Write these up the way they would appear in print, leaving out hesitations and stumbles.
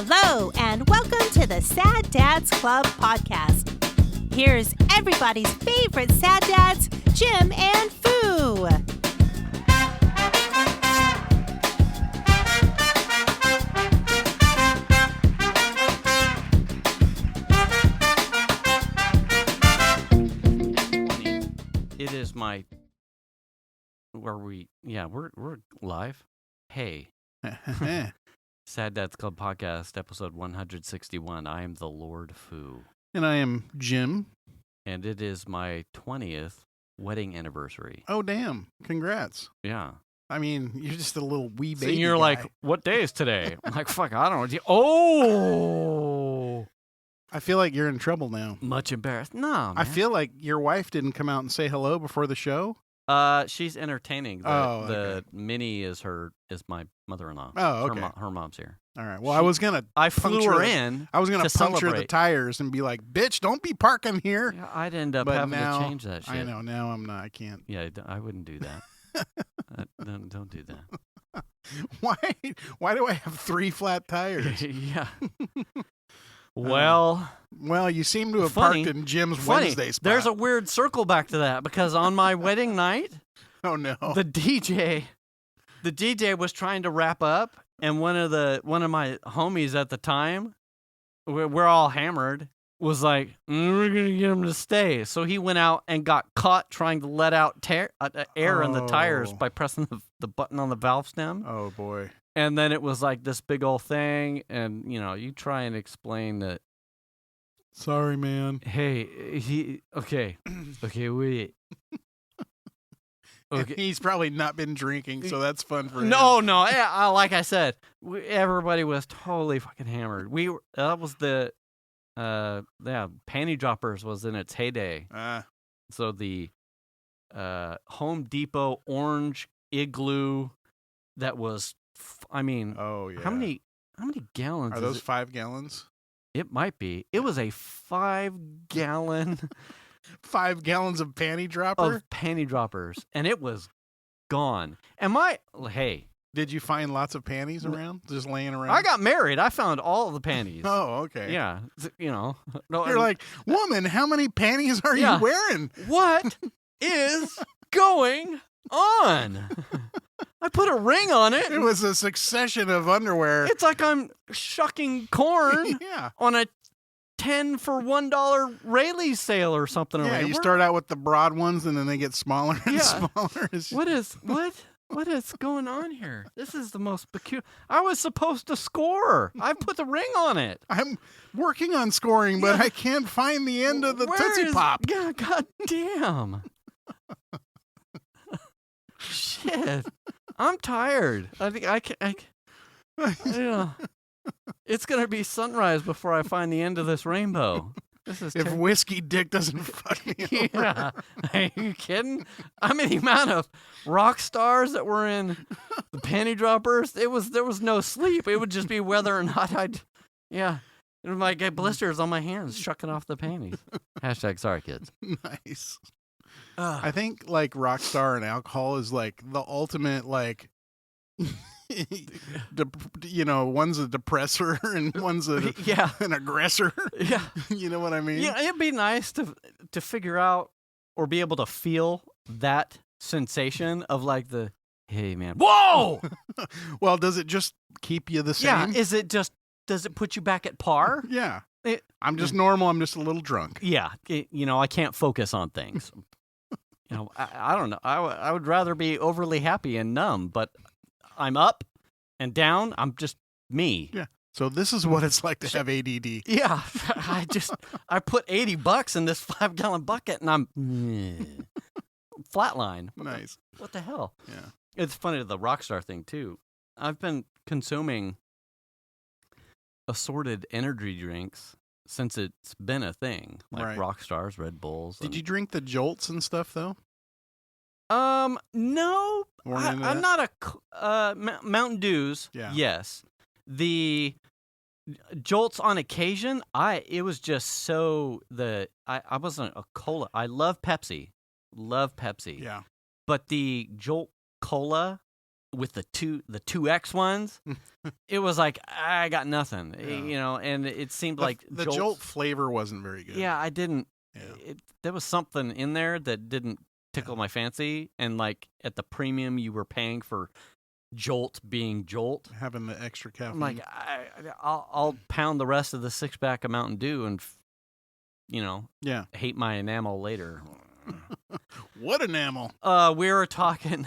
Hello, and welcome to the Sad Dads Club podcast. Here's everybody's favorite sad dads, Jim and Foo. It is my... we're live. Hey. Sad Dads Club Podcast, episode 161. I am the Lord Foo. And I am Jim. And it is my 20th wedding anniversary. Oh, damn. Congrats. Yeah. I mean, you're just a little wee baby. So you're guy. like, what day is today? I'm like, fuck, I don't know. Oh! I feel like you're in trouble now. Much embarrassed. No, man. I feel like your wife didn't come out and say hello before the show. She's entertaining. The Minnie is my mother-in-law. Oh, okay. Her mom's here. All right. Well, I flew her in. I was gonna to puncture celebrate. the tires and be like, "Bitch, don't be parking here." Yeah, I'd end up But having now, to change that shit. I know. Now I'm not. I can't. Yeah, I wouldn't do that. Don't do that. Why do I have 3 flat tires? Yeah. Well, you seem to have funny, parked in Jim's funny. Wednesday spot. There's a weird circle back to that because on my wedding night, oh no, the DJ was trying to wrap up, and one of my homies at the time, we're all hammered, was like, "We're gonna get him to stay." So he went out and got caught trying to let out air in the tires by pressing the button on the valve stem. Oh boy. And then it was like this big old thing, and you try and explain that. Sorry, man. Hey, okay, wait. Okay. He's probably not been drinking, so that's fun for him. No. Like I said, everybody was totally fucking hammered. That was the, Panty Droppers was in its heyday. So the, Home Depot orange igloo, that was. Oh yeah. How many gallons are those? 5 gallons? It might be. It was a 5-gallon 5 gallons of panty dropper? of panty droppers, and it was gone. Did you find lots of panties around, just laying around? I got married. I found all of the panties. Oh, okay. Yeah, No, you're like, woman, how many panties are you wearing? What is going on? I put a ring on it. It was a succession of underwear. It's like I'm shucking corn on a 10 for $1 Rayleigh sale or something. Yeah, you start out with the broad ones, and then they get smaller and smaller. What is going on here? This is the most peculiar. I was supposed to score. I put the ring on it. I'm working on scoring, but I can't find the end of the Tootsie Pop. Yeah, god damn. Shit. I'm tired. I think I can. It's gonna be sunrise before I find the end of this rainbow. This is if whiskey dick doesn't fuck me over. Yeah. Are you kidding? I mean, the amount of rock stars that were in the panty droppers. There was no sleep. It would just be whether or not I'd. Yeah. It might get blisters on my hands shucking off the panties. # sorry kids. Nice. I think like Rockstar and alcohol is like the ultimate like, one's a depressor and one's an aggressor. Yeah, you know what I mean? Yeah, it'd be nice to figure out or be able to feel that sensation of like the hey man, whoa. Well, does it just keep you the same? Yeah, does it put you back at par? Yeah, I'm just normal. I'm just a little drunk. Yeah, I can't focus on things. I don't know. I would rather be overly happy and numb, but I'm up and down. I'm just me. Yeah. So this is what it's like to have ADD. Yeah. I put $80 in this 5-gallon bucket and I'm flatline. Nice. What the hell? Yeah. It's funny, the Rockstar thing too. I've been consuming assorted energy drinks since it's been a thing, like Rockstars, Red Bulls. Did you drink the Jolts and stuff though? No. I'm not a Mountain Dews. Yeah. Yes. The Jolts on occasion. It was just so I wasn't a cola. I love Pepsi. Yeah. But the Jolt Cola with the 2X ones, it was like I got nothing, and it seemed like the Jolt flavor wasn't very good. Yeah, I didn't. Yeah. There was something in there that didn't tickle my fancy, and like at the premium you were paying for Jolt being Jolt, having the extra caffeine. I'm like, I'll pound the rest of the 6-pack of Mountain Dew and hate my enamel later. What enamel? We were talking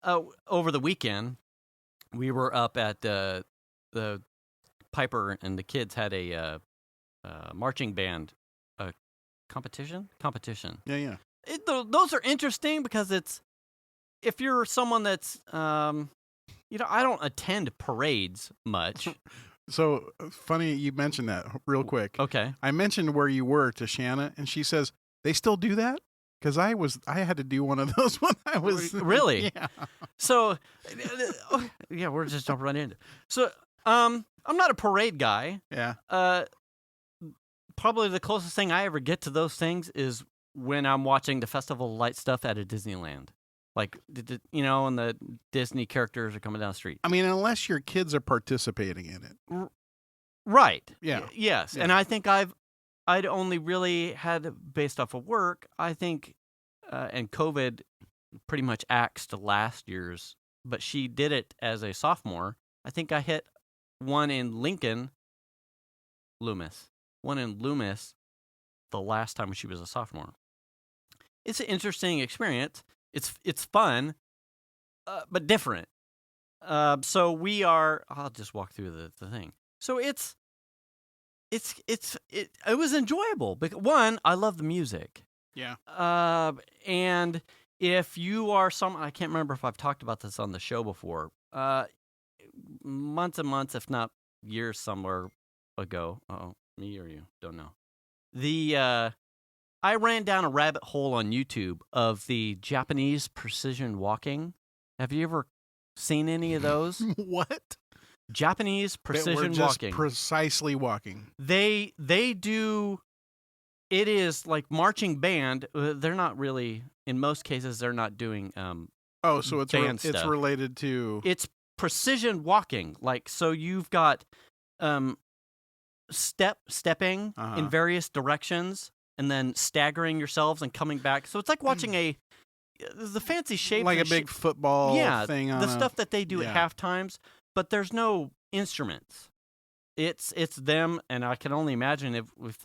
over the weekend. We were up at the Piper and the kids had a marching band competition. Yeah. Those are interesting because if you're someone that's I don't attend parades much. So funny you mentioned that real quick. Okay. I mentioned where you were to Shanna, and she says, they still do that? Because I had to do one of those when I was... Really? Yeah. So, we're just jumping right into it. So, I'm not a parade guy. Yeah. Probably the closest thing I ever get to those things is when I'm watching the Festival of Light stuff at a Disneyland. Like, and the Disney characters are coming down the street. I mean, unless your kids are participating in it. Right. Yeah. Yes. Yeah. And I think I'd only really had, based off of work, I think, and COVID pretty much axed last year's, but she did it as a sophomore. I think I hit one in Loomis the last time she was a sophomore. It's an interesting experience. It's fun, but different. So we are. I'll just walk through the thing. So it was enjoyable because one, I love the music. Yeah. And if you are I can't remember if I've talked about this on the show before. Months and months, if not years, somewhere ago. Me or you? Don't know. I ran down a rabbit hole on YouTube of the Japanese precision walking. Have you ever seen any of those? What? Japanese precision just walking. Precisely walking. They do. It is like marching band. They're not really. In most cases, they're not doing. So it's related to. It's precision walking. Like so, you've got stepping in various directions. And then staggering yourselves and coming back. So it's like watching the fancy shape. Like a big football thing on the stuff that they do at halftimes, but there's no instruments. It's them, and I can only imagine if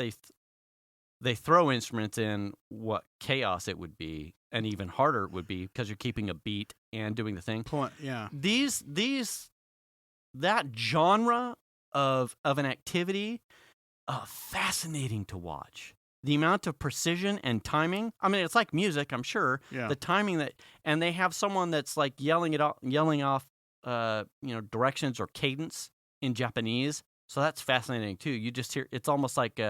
they throw instruments in, what chaos it would be, and even harder it would be because you're keeping a beat and doing the thing. Yeah. That genre of an activity, fascinating to watch. The amount of precision and timing. I mean, it's like music, I'm sure. Yeah. The timing and they have someone that's like yelling off, directions or cadence in Japanese. So that's fascinating too. You just hear, it's almost like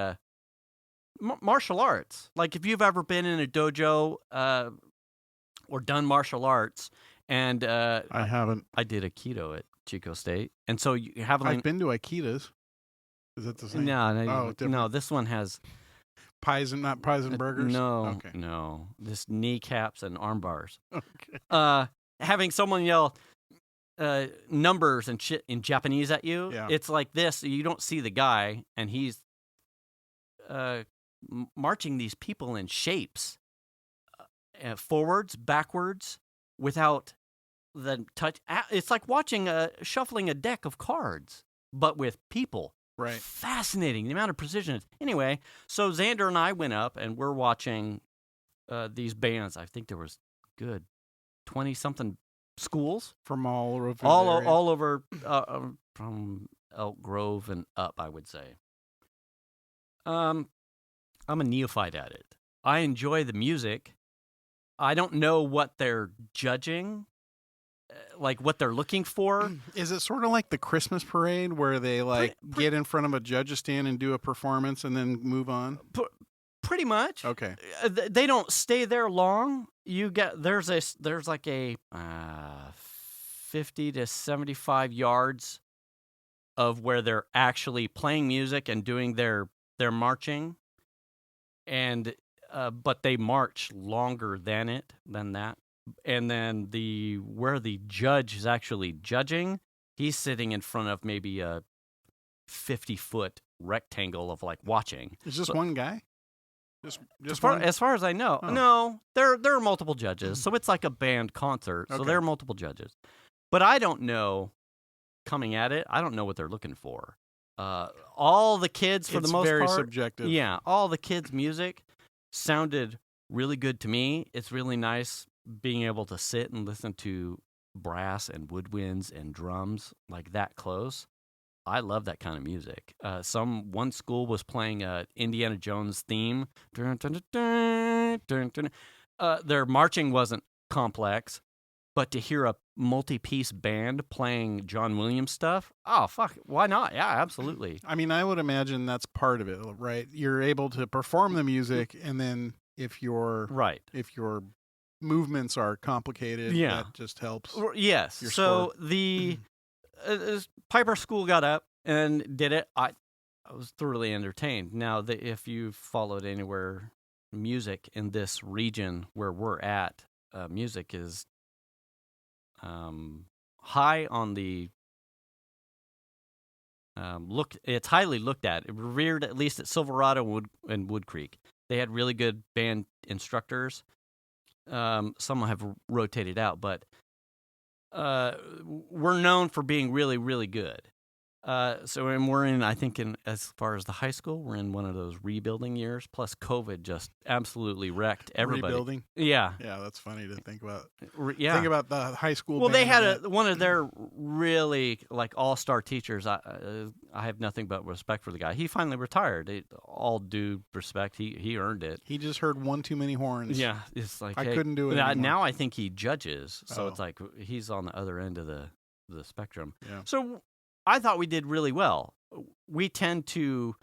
martial arts. Like if you've ever been in a dojo or done martial arts, and I haven't. I did Aikido at Chico State, and so you have. I've been to Aikidas. Is that the same? No. This one has. Not pies and burgers? No. This kneecaps and arm bars. Okay. Having someone yell numbers and shit in Japanese at you, it's like this. You don't see the guy, and he's marching these people in shapes, forwards, backwards, without the touch. It's like shuffling a deck of cards, but with people. Right. Fascinating, the amount of precision. Anyway, so Xander and I went up, and we're watching these bands. I think there was 20-something schools. From all over all over from Elk Grove and up, I would say. I'm a neophyte at it. I enjoy the music. I don't know what they're judging. Like what they're looking for. Is it sort of like the Christmas parade where they get in front of a judge's stand and do a performance and then move on? Pretty much. Okay. They don't stay there long. There's like a 50 to 75 yards of where they're actually playing music and doing their marching, and but they march longer than that. and then where the judge is actually judging, he's sitting in front of maybe a 50-foot rectangle of like watching. Is this So- one guy? Just As far as I know, Oh. no, there are multiple judges, so it's like a band concert. So Okay. there are multiple judges, but I don't know. Coming at it, I don't know what they're looking for. All the kids, for the most very part, subjective. yeah, all the kids' music sounded really good to me. It's really nice being able to sit and listen to brass and woodwinds and drums like that close. I love that kind of music. One school was playing Indiana Jones theme. Dun, dun, dun, dun, dun, dun. Their marching wasn't complex, but to hear a multi-piece band playing John Williams stuff, oh fuck, why not? Yeah, absolutely. I mean, I would imagine that's part of it, right? You're able to perform the music, and then if your Right. movements are complicated, Yeah. that just helps. Yes. Your So score. the Piper School got up and did it. I was thoroughly entertained. Now, if you've followed anywhere music in this region where we're at, music is high on the it's highly looked at, revered, at least at Silverado and Wood Creek. They had really good band instructors. Some have rotated out, but we're known for being really, really good. And we're in, I think, as far as the high school, we're in one of those rebuilding years. Plus, COVID just absolutely wrecked everybody. Rebuilding. Yeah, Yeah, that's funny to think about. yeah. Think about the high school. Well, they band had event. one of their really like all-star teachers. I have nothing but respect for the guy. He finally retired. All due respect, he earned it. He just heard one too many horns. Yeah, it's like I hey, couldn't do it now- anymore. Now I think he judges, so Oh. it's like he's on the other end of the spectrum. Yeah. So I thought we did really well. We tend to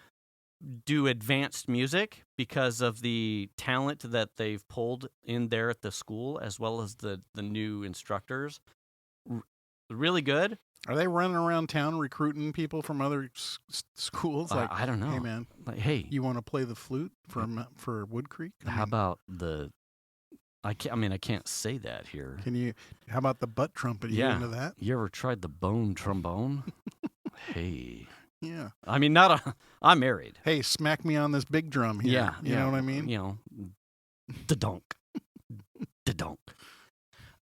do advanced music because of the talent that they've pulled in there at the school, as well as the new instructors. Really good. Are they running around town recruiting people from other schools? Like, I don't know. hey man, Like, hey, you want to play the flute for Wood Creek? how about the? I can't say that here. How about the butt trumpet? You Yeah. into that? You ever tried the bone trombone? Hey, Yeah. I mean, I'm married. Hey, smack me on this big drum here. Yeah, You know what I mean? You know, the donk.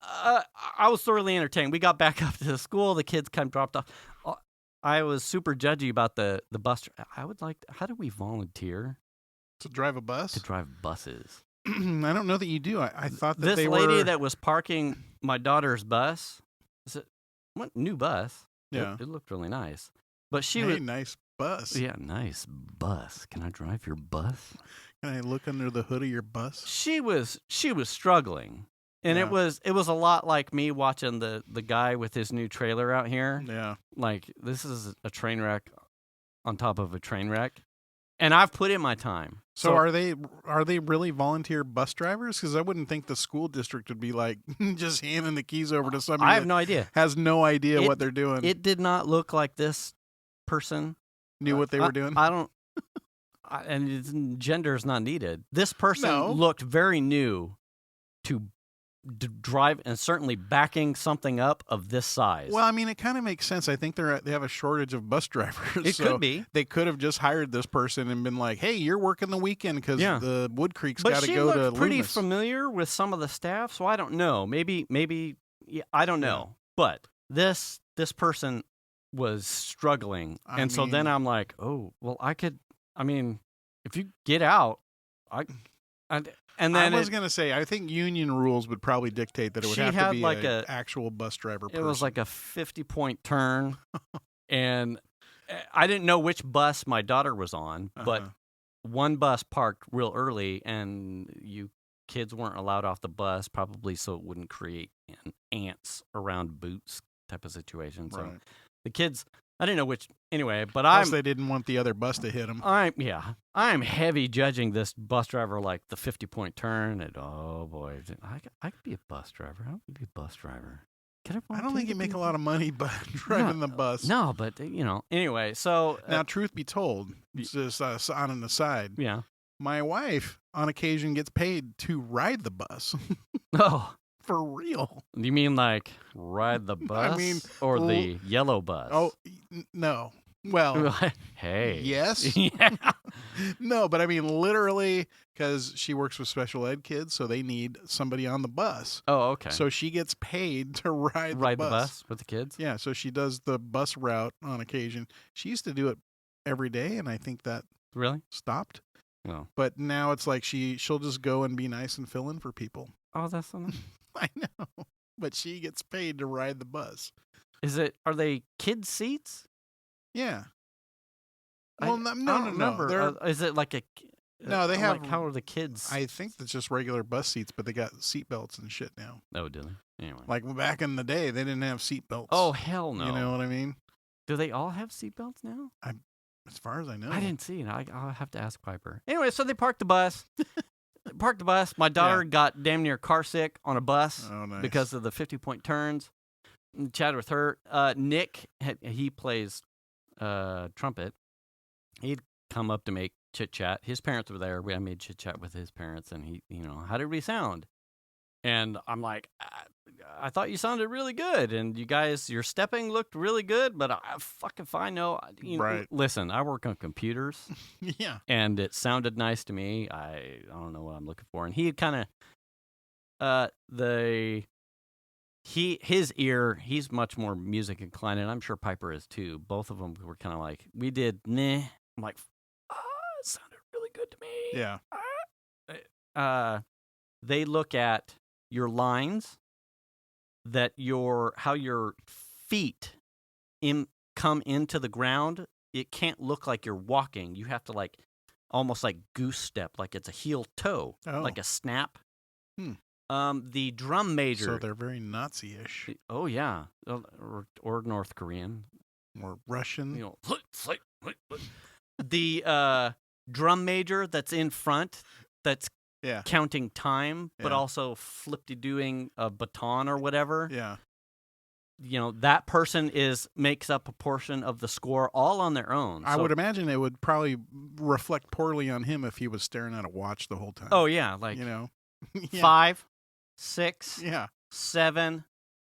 I was thoroughly entertained. We got back up to the school. The kids kind of dropped off. I was super judgy about the bus. How do we volunteer To drive a bus? to drive buses? I don't know that you do. I thought that This they lady were. that was parking my daughter's bus, what new bus? Yeah. It looked really nice. But she Hey, was, nice bus. yeah, nice bus. Can I drive your bus? Can I look under the hood of your bus? She was struggling, and Yeah. it was a lot like me watching the guy with his new trailer out here. Yeah. Like, this is a train wreck on top of a train wreck, and I've put in my time. So are they really volunteer bus drivers? Because I wouldn't think the school district would be like just handing the keys over to somebody I have that no idea. has no idea It- what they're doing. It did not look like this person Knew what they were doing. I don't. Gender is not needed. This person No. looked very new to drive, and certainly backing something up of this size. Well, I mean, it kind of makes sense. I think they have a shortage of bus drivers. it so could be. They could have just hired this person and been like, "Hey, you're working the weekend because Yeah. the Wood Creek's But got to she go to looked pretty Loomis." familiar with some of the staff, so I don't know. Maybe, yeah, I don't know. But this person was struggling, I and so then mean- I'm like, oh, well, I could. I mean, if you get out, and then I was gonna say, I think union rules would probably dictate that it would She have to had be like an a- actual bus driver. it was like a 50-point turn, and I didn't know which bus my daughter was on, but Uh-huh. one bus parked real early, and you kids weren't allowed off the bus, probably so it wouldn't create ants around boots type of situation. So Right. the kids, I didn't know which. Anyway, but Plus, they didn't want the other bus to hit them. I'm heavy judging this bus driver like the 50-point turn, and oh boy, I could be a bus driver. I would be a bus driver. I don't think you make a lot of money by driving the bus. No, but anyway, so Now, truth be told, just on an aside, yeah. my wife on occasion gets paid to ride the bus. Oh, For real. You mean like ride the bus mean, or l- the yellow bus? Oh, no. Well, hey. yes. Yeah. No, but I mean literally because she works with special ed kids, so they need somebody on the bus. Oh, okay. So she gets paid to ride the bus. With the kids? Yeah, so she does the bus route on occasion. She used to do it every day, and I think that Really? stopped. No. But now it's like she'll just go and be nice and fill in for people. Oh, that's so nice. I know, but she gets paid to ride the bus. Are they kids' seats? Yeah. I Well, no, don't remember. They're, Is it like a? No, they I'm have- Like, how are the kids? I think it's just regular bus seats, but they got seatbelts and shit now. Oh, do they? Anyway. Like back in the day, they didn't have seatbelts. Oh, hell no. You know what I mean? Do they all have seatbelts now? As far as I know. I didn't see it. I'll have to ask Piper. Anyway, so they parked the bus. My daughter got damn near car sick on a bus Oh, nice. because of the 50-point turns. Chatted with her. Nick, he plays trumpet. He'd come up to make chit chat. His parents were there. I made chit chat with his parents, and he, how did we sound? And I'm like, I thought you sounded really good, and your stepping looked really good, but I fucking fine. No, Right. Listen, I work on computers, Yeah. and it sounded nice to me. I don't know what I'm looking for, and he had kind of his ear. He's much more music inclined, and I'm sure Piper is too. Both of them were kind of like, we did. Nah. I'm like, it sounded really good to me. Yeah. They look at your lines, how your feet come into the ground. It can't look like you're walking. You have to like almost like goose step, like it's a heel toe, like a snap. The drum major. So they're very Nazi-ish. Oh yeah, or North Korean, Or Russian. The drum major that's in front, that's Yeah. counting time, but Yeah. also flip-de-doing a baton or whatever. Yeah. That person makes up a portion of the score all on their own. I would imagine it would probably reflect poorly on him if he was staring at a watch the whole time. Oh yeah, like Yeah. 5, 6, Yeah. 7.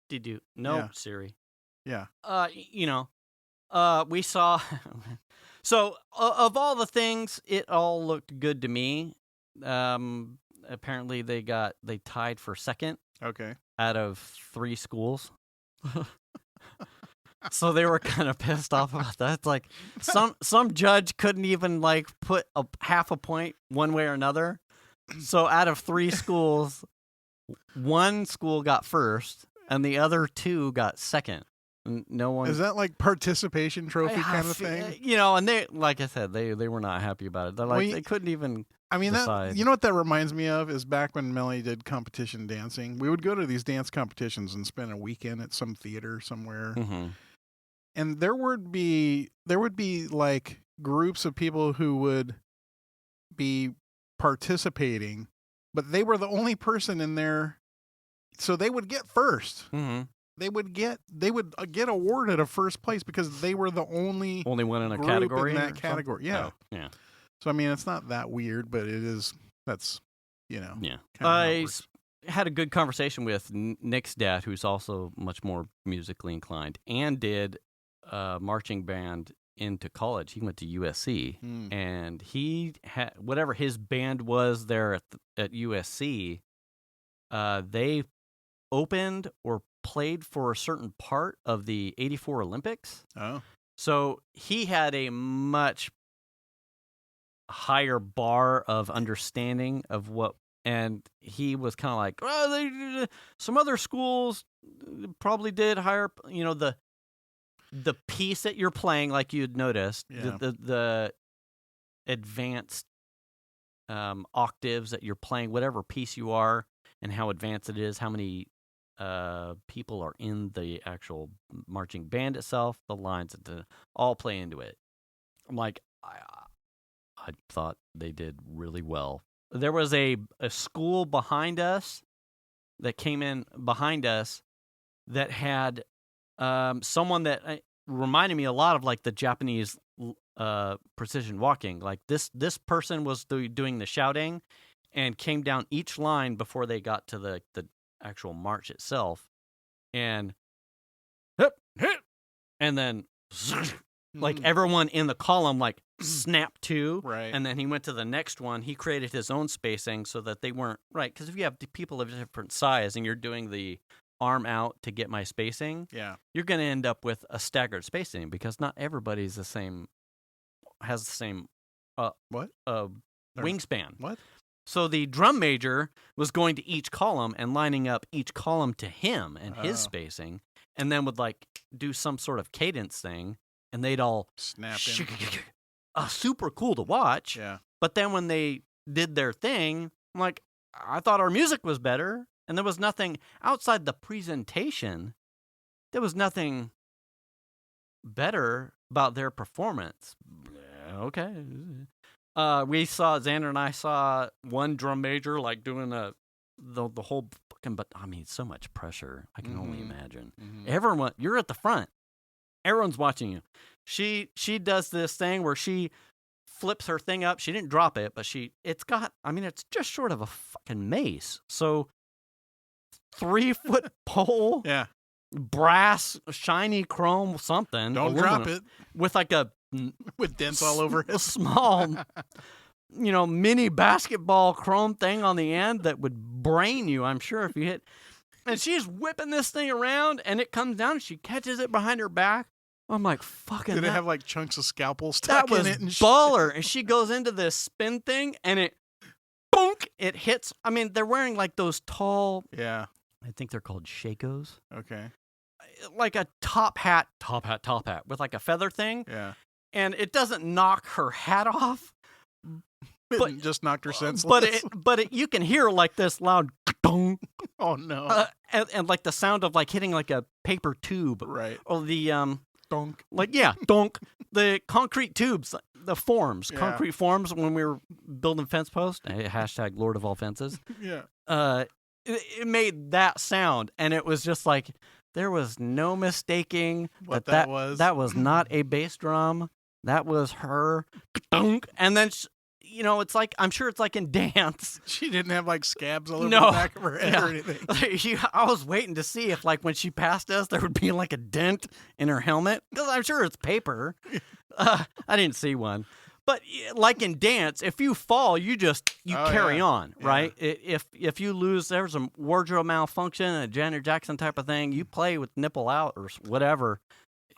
Did you? No, Yeah. Siri. Yeah. We saw. So of all the things, it all looked good to me. Apparently they tied for second Okay. out of 3 schools. So they were kind of pissed off about that. It's like some judge couldn't even like put a half a point one way or another. So out of 3 schools, 1 school got first and the other 2 got second. No one. Is that like participation trophy kind of thing? And they, like I said, they were not happy about it. They're like, they couldn't even. I mean, decide. You know what that reminds me of is back when Melly did competition dancing. We would go to these dance competitions and spend a weekend at some theater somewhere, Mm-hmm. and there would be like groups of people who would be participating, but they were the only person in there, so they would get first. Mm-hmm. They would get awarded a first place because they were the only one in a group category. in or that something? category. Yeah. Oh, yeah. So I mean, it's not that weird, but that's Yeah. kinda how it I works. had a good conversation with Nick's dad, who's also much more musically inclined, and did marching band into college. He went to USC, and he had whatever his band was there at USC. They opened or played for a certain part of the '84 Olympics. Oh. So he had a much higher bar of understanding of what, and he was kind of like, some other schools probably did higher, the piece that you're playing, like you'd noticed, Yeah. the advanced octaves that you're playing, whatever piece you are, and how advanced it is, how many people are in the actual marching band itself, the lines that all play into it. I'm like, I thought they did really well. There was a school behind us that came in behind us that had someone that reminded me a lot of like the Japanese precision walking. Like this person was doing the shouting and came down each line before they got to the actual march itself, and hip, hip, and then like everyone in the column like snapped to, Right. and then he went to the next one. He created his own spacing so that they weren't right, because if you have people of different size and you're doing the arm out to get my spacing, Yeah. you're going to end up with a staggered spacing because not everybody's has the same What? wingspan. What? So the drum major was going to each column and lining up each column to him and his spacing, and then would like do some sort of cadence thing, and they'd all Snap in. super cool to watch. Yeah. But then when they did their thing, I'm like, I thought our music was better, and there was nothing outside the presentation. There was nothing better about their performance. Okay. Xander and I saw one drum major like doing the whole fucking, but I mean, so much pressure. I can only imagine. Everyone, you're at the front. Everyone's watching you. She does this thing where she flips her thing up. She didn't drop it, but it's just short of a fucking mace. So 3-foot pole. Yeah. Brass, shiny chrome, something. Don't aluminum, drop it. with like a With dents all over a it. small, mini basketball chrome thing on the end that would brain you, I'm sure, if you hit. And she's whipping this thing around, and it comes down, and she catches it behind her back. I'm like, fucking. Did it have like chunks of scalpel stuck that was in it? And baller. And she goes into this spin thing, and it, boonk, it hits. I mean, they're wearing like those tall, Yeah. I think they're called shakos. Okay. Like a top hat with like a feather thing. Yeah. And it doesn't knock her hat off, but It just knocked her senseless. but you can hear like this loud dong, Oh no. and like the sound of like hitting like a paper tube, Right. or the Donk. like donk, the concrete tubes, the forms, Yeah. concrete forms when we were building fence posts. Hashtag Lord of all fences. Yeah. It made that sound, and it was just like there was no mistaking What that was. That was not a bass drum. That was her. And then, it's like, I'm sure it's like in dance. She didn't have like scabs all over No. the back of her head or anything. I was waiting to see if, like, when she passed us, there would be like a dent in her helmet. Because I'm sure it's paper. I didn't see one. But like in dance, if you fall, you carry on, right? Yeah. If you lose, there's a wardrobe malfunction, a Janet Jackson type of thing, you play with nipple out or whatever.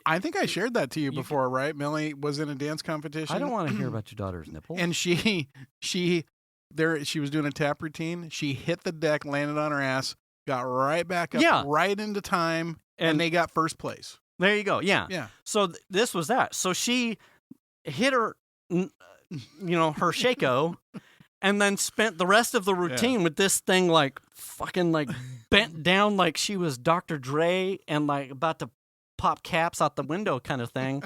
I think I shared that to you before, right? Millie was in a dance competition. I don't want to hear about your daughter's nipple. And she was doing a tap routine. She hit the deck, landed on her ass, got right back up, right into time, and they got first place. There you go. Yeah. Yeah. So this was that. So she hit her, her shako, and then spent the rest of the routine with this thing like fucking like bent down like she was Dr. Dre and like about to pop caps out the window kind of thing.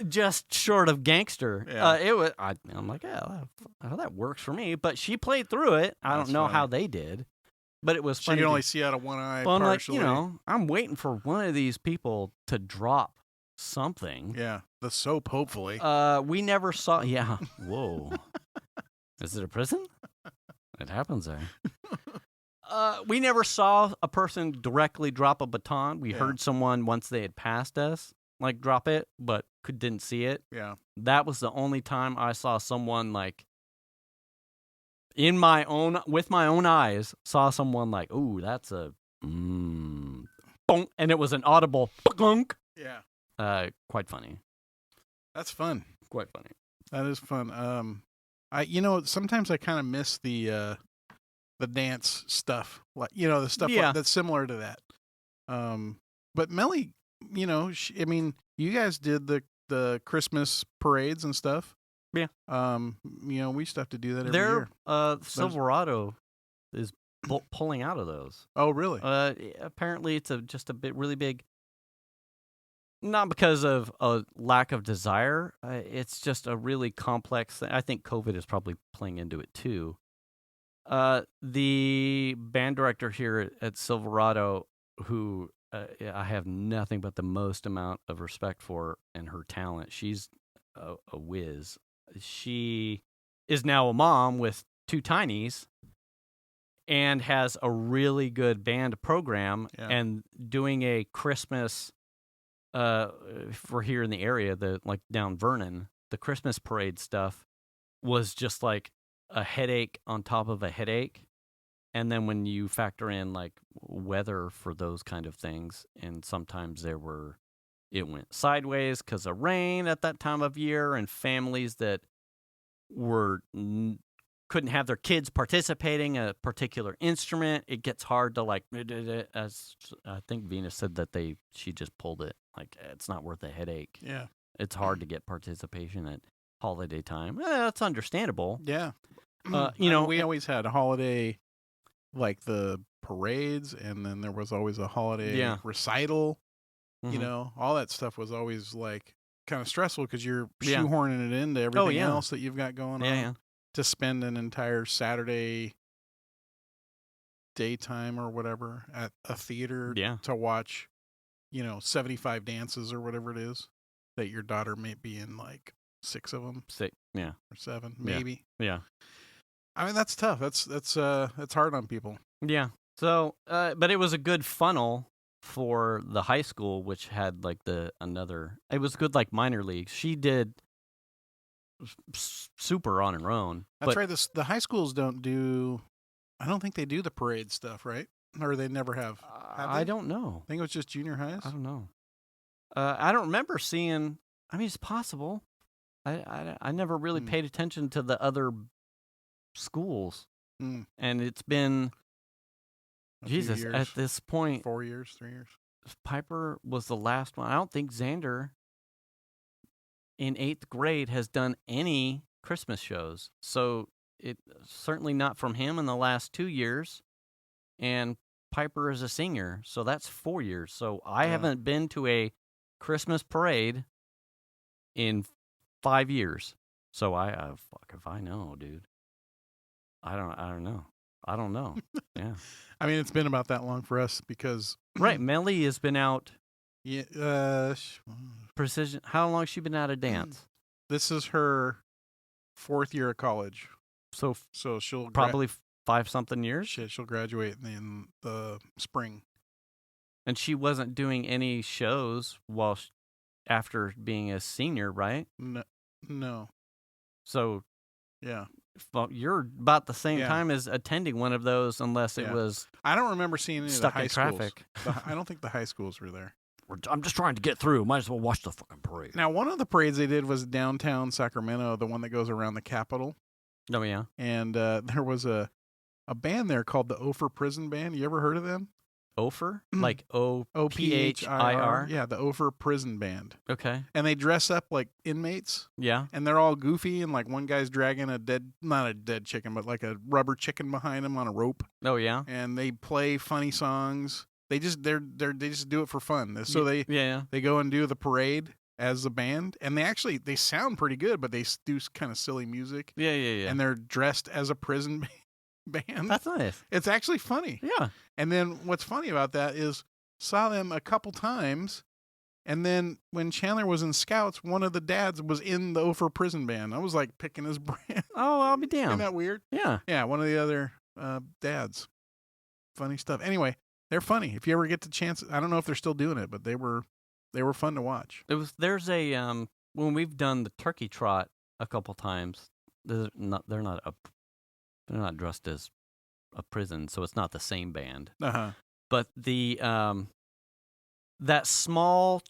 Just short of gangster. Yeah. I'm like, that works for me. But she played through it. I don't know how they did, but it was She funny. could only see out of one eye. Well, I'm like, partially. I'm waiting for one of these people to drop something. Yeah, the soap, hopefully. We never saw. Yeah. Whoa. Is it a prison? It happens there. We never saw a person directly drop a baton. We heard someone once they had passed us, like drop it, but didn't see it. Yeah. That was the only time I saw someone like with my own eyes, saw someone like, ooh, that's a bonk, and it was an audible bonk. Yeah. Quite funny. That's fun. Quite funny. That is fun. Sometimes I kind of miss the dance stuff, like the stuff that's similar to that. But Melly, you guys did the Christmas parades and stuff. Yeah. We used to have to do that every year. Silverado is pulling out of those. Oh, really? Apparently, it's just a really big. Not because of a lack of desire. It's just a really complex thing. I think COVID is probably playing into it too. The band director here at Silverado, who I have nothing but the most amount of respect for and her talent. She's a whiz. She is now a mom with 2 tinies, and has a really good band program. Yeah. And doing a Christmas, if we're here in the area, like down Vernon, the Christmas parade stuff was just like a headache on top of a headache. And then when you factor in like weather for those kind of things, and sometimes it went sideways because of rain at that time of year, and families that couldn't have their kids participating in a particular instrument. It gets hard to like, as I think Venus said that she just pulled it. Like, it's not worth a headache. Yeah. It's hard to get participation at holiday time. That's understandable. Yeah. We always had a holiday, like the parades, and then there was always a holiday recital. Mhm. All that stuff was always like kind of stressful because you're shoehorning it into everything else that you've got going on. Yeah. To spend an entire Saturday daytime or whatever at a theater to watch, 75 dances or whatever it is that your daughter may be in, like 6 of them. 6, yeah. Or 7, maybe. Yeah. I mean, that's tough. That's hard on people. Yeah. So, but it was a good funnel for the high school, which had like it was good like minor leagues. She did super on her own. That's right. The high schools don't do. I don't think they do the parade stuff, right? Or they never have. I don't know. I think it was just junior highs. I don't know. I don't remember seeing. I mean, it's possible. I never really paid attention to the other schools, and it's been Jesus at this point. 4 years, 3 years. Piper was the last one. I don't think Xander in 8th grade has done any Christmas shows. So it certainly not from him in the last 2 years. And Piper is a senior, so that's 4 years. So I haven't been to a Christmas parade in 5 years. So fuck if I know, dude. I don't know. I don't know. Yeah. I mean, it's been about that long for us because right, Melly has been out. Yeah. Precision. How long has she been out of dance? This is her 4th year of college. So she'll probably 5-something years. She'll graduate in the spring. And she wasn't doing any shows after being a senior, right? No. So yeah, you're about the same time as attending one of those, unless it was. I don't remember seeing any stuck of the high in traffic. I don't think the high schools were there. I'm just trying to get through. Might as well watch the fucking parade. Now, one of the parades they did was downtown Sacramento, the one that goes around the Capitol. Oh, yeah. And there was a band there called the Ophir Prison Band. You ever heard of them? Ophir? Like O-P-H-I-R? Yeah, the Ophir Prison Band. Okay. And they dress up like inmates. Yeah. And they're all goofy, and like one guy's dragging not a dead chicken, but like a rubber chicken behind him on a rope. Oh, yeah. And they play funny songs. They just do it for fun. So they go and do the parade as a band, and they sound pretty good, but they do kind of silly music. Yeah. And they're dressed as a prison band. That's nice. It's actually funny. Yeah. And then what's funny about that is saw them a couple times, and then when Chandler was in Scouts, one of the dads was in the Ophir Prison Band. I was like picking his brain. Oh, I'll be damned. Isn't that weird? Yeah. Yeah, one of the other dads. Funny stuff. Anyway, they're funny. If you ever get the chance, I don't know if they're still doing it, but they were fun to watch. There's a when we've done the turkey trot a couple times, they're not dressed as a prison, so it's not the same band. Uh-huh. But the that small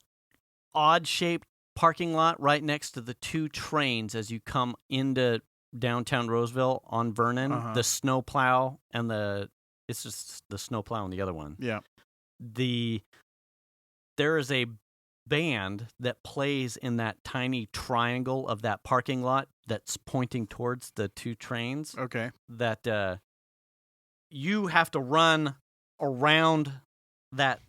odd shaped parking lot right next to the 2 trains as you come into downtown Roseville on Vernon, the snowplow and it's just the snowplow and the other one. Yeah. There is a band that plays in that tiny triangle of that parking lot that's pointing towards the 2 trains. Okay. That you have to run around that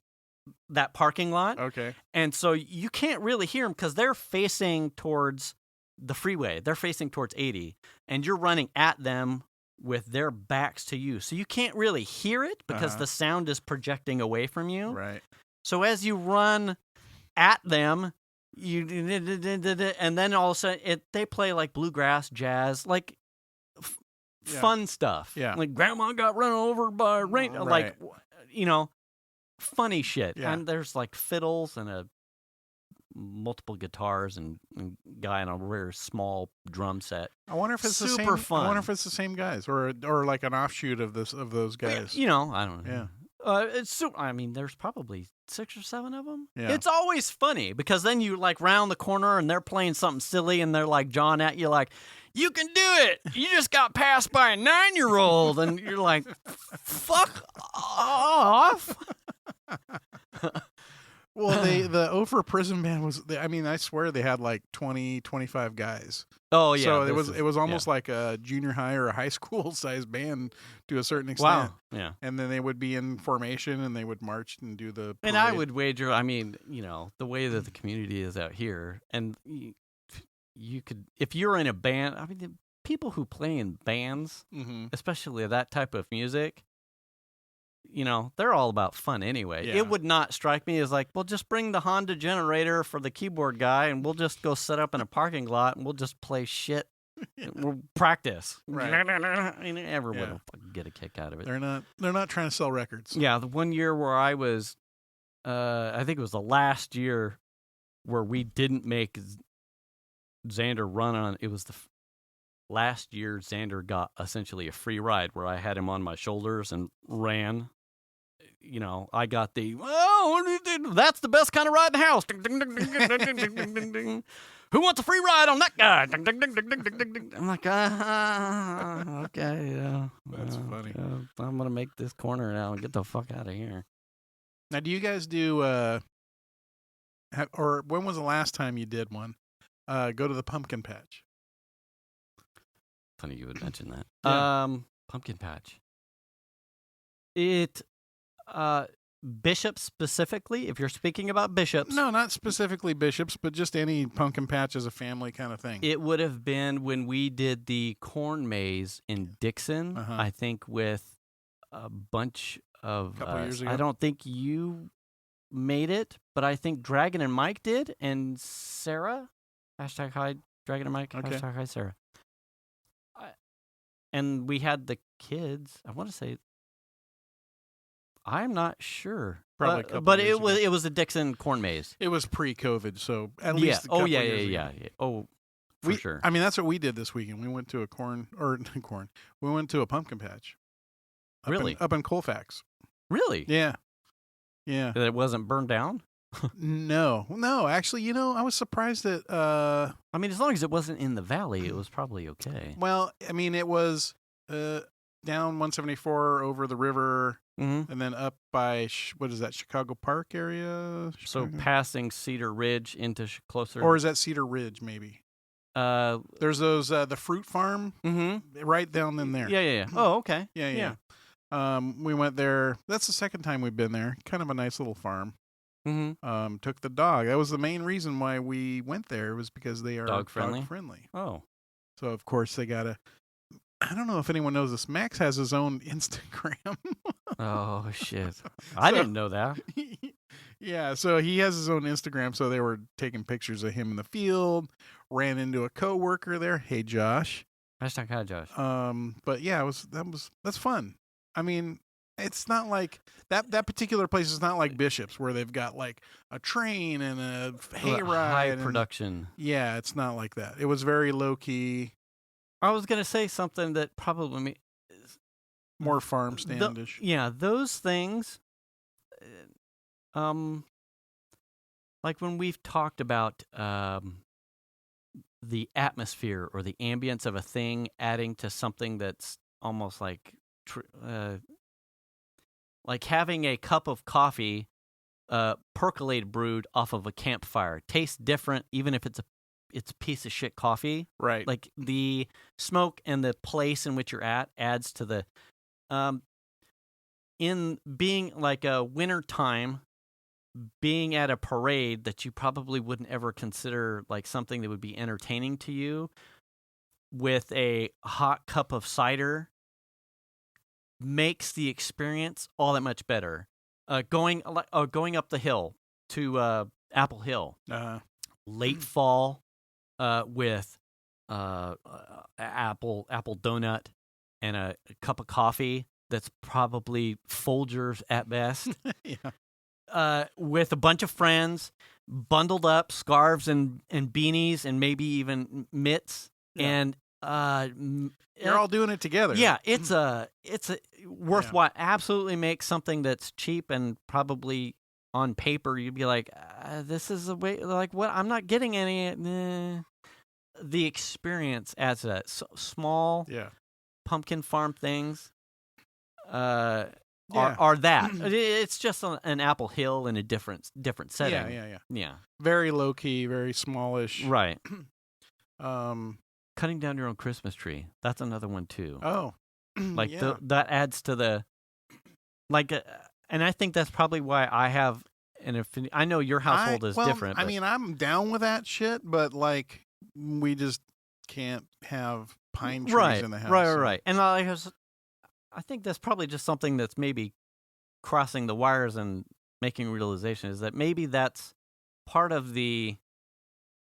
parking lot. Okay. And so you can't really hear them because they're facing towards the freeway. They're facing towards 80, and you're running at them with their backs to you. So you can't really hear it because the sound is projecting away from you. Right. So as you run at them, and then all of a sudden they play like bluegrass, jazz, like fun stuff. Yeah. Like grandma got run over by a rain. Right. Like, funny shit. Yeah. And there's like fiddles and multiple guitars and guy on a very small drum set. I wonder if it's the Super same. fun. I wonder if it's the same guys or like an offshoot of those guys. I don't know. Yeah. There's probably 6 or 7 of them. Yeah. It's always funny because then you like round the corner and they're playing something silly and they're like jawing at you like, you can do it. You just got passed by a 9-year-old. And you're like, fuck off. Well, the Ophir Prison Band was. I swear they had like 20, 25 guys. Oh yeah. So it was almost like a junior high or a high school sized band to a certain extent. Wow. Yeah. And then they would be in formation and they would march and do the. And I parade. would wager. The way that the community is out here, and you could, if you're in a band. The people who play in bands, Mm-hmm. especially that type of music. They're all about fun anyway. Yeah. It would not strike me as like, well, just bring the Honda generator for the keyboard guy and we'll just go set up in a parking lot and we'll just play shit. We'll practice. Right. Everyone Yeah. will fucking get a kick out of it. They're not trying to sell records. Yeah, the one year where I was, I think it was the last year where we didn't make Xander run on, it was the last year Xander got essentially a free ride where I had him on my shoulders and ran. I got that's the best kind of ride in the house. Who wants a free ride on that guy? I'm like, okay. That's funny. I'm going to make this corner now and get the fuck out of here. Now, do you guys do, or when was the last time you did one? Go to the pumpkin patch. Funny you would mention that. Yeah. Pumpkin patch. Bishops specifically, if you're speaking about bishops. No, not specifically bishops, but just any pumpkin patch as a family kind of thing. It would have been when we did the corn maze in Dixon, Uh-huh. I think with a bunch of Couple years ago? I don't think you made it, but I think Dragon and Mike did, and Sarah. Hashtag hi, Dragon and Mike. Okay. Hashtag hi, Sarah. And we had the kids. I want to say, I'm not sure. Probably a couple but years ago. it was a Dixon corn maze. It was pre-COVID, so at Yeah. least a couple Yeah. years ago. Oh, for sure. That's what we did this weekend. We went to we went to a pumpkin patch. Really? Up in Colfax. Really? Yeah. Yeah. That it wasn't burned down? No. Actually, I was surprised that. As long as it wasn't in the valley, it was probably okay. Well, it was down 174 over the river, Mm-hmm. and then up by what is that, Chicago Park area? So Chicago? passing Cedar Ridge into closer. Or is that Cedar Ridge? Maybe. There's those the fruit farm Mm-hmm. right down in there. Yeah. Oh, okay. Yeah. We went there. That's the second time we've been there. Kind of a nice little farm. Mm-hmm. Took the dog. That was the main reason why we went there, was because they are Dog friendly? dog friendly. Oh. So of course they gotta. I don't know if anyone knows this. Max has his own Instagram. Oh shit! I didn't know that. Yeah, so he has his own Instagram. So they were taking pictures of him in the field. Ran into a coworker there. Hey, Josh. Hashtag hi, Josh. But yeah, that's fun. It's not like that particular place is not like Bishop's where they've got like a train and a hayride. High production. Yeah, it's not like that. It was very low key, I was gonna say something that probably more farm standish. Those things. Like when we've talked about the atmosphere or the ambience of a thing adding to something that's almost like having a cup of coffee percolated brewed off of a campfire. Tastes different even if it's a piece of shit coffee. Right. Like the smoke and the place in which you're at adds to the in being like a winter time, being at a parade that you probably wouldn't ever consider like something that would be entertaining to you, with a hot cup of cider makes the experience all that much better. Going up the hill to Apple Hill, late fall, with apple donut and a cup of coffee that's probably Folgers at best. Yeah. With a bunch of friends, bundled up, scarves and beanies, and maybe even mitts, Yeah. and You're all doing it together. yeah, it's a worthwhile. Absolutely, make something that's cheap and probably on paper you'd be like, this is a way. Like what? I'm not getting any. The experience adds to that. So, small Yeah. pumpkin farm things. Yeah. Are that. It's just an Apple Hill in a different setting. Yeah. Very low key, very smallish. Right. Um. Cutting down your own Christmas tree. That's another one too. Oh. Like yeah. that adds to the and I think that's probably why I have an affinity. I know your household is different. I mean, I'm down with that shit, but like we just can't have pine trees in the house. Right. And I think that's probably just something that's maybe crossing the wires and making realization is that maybe that's part of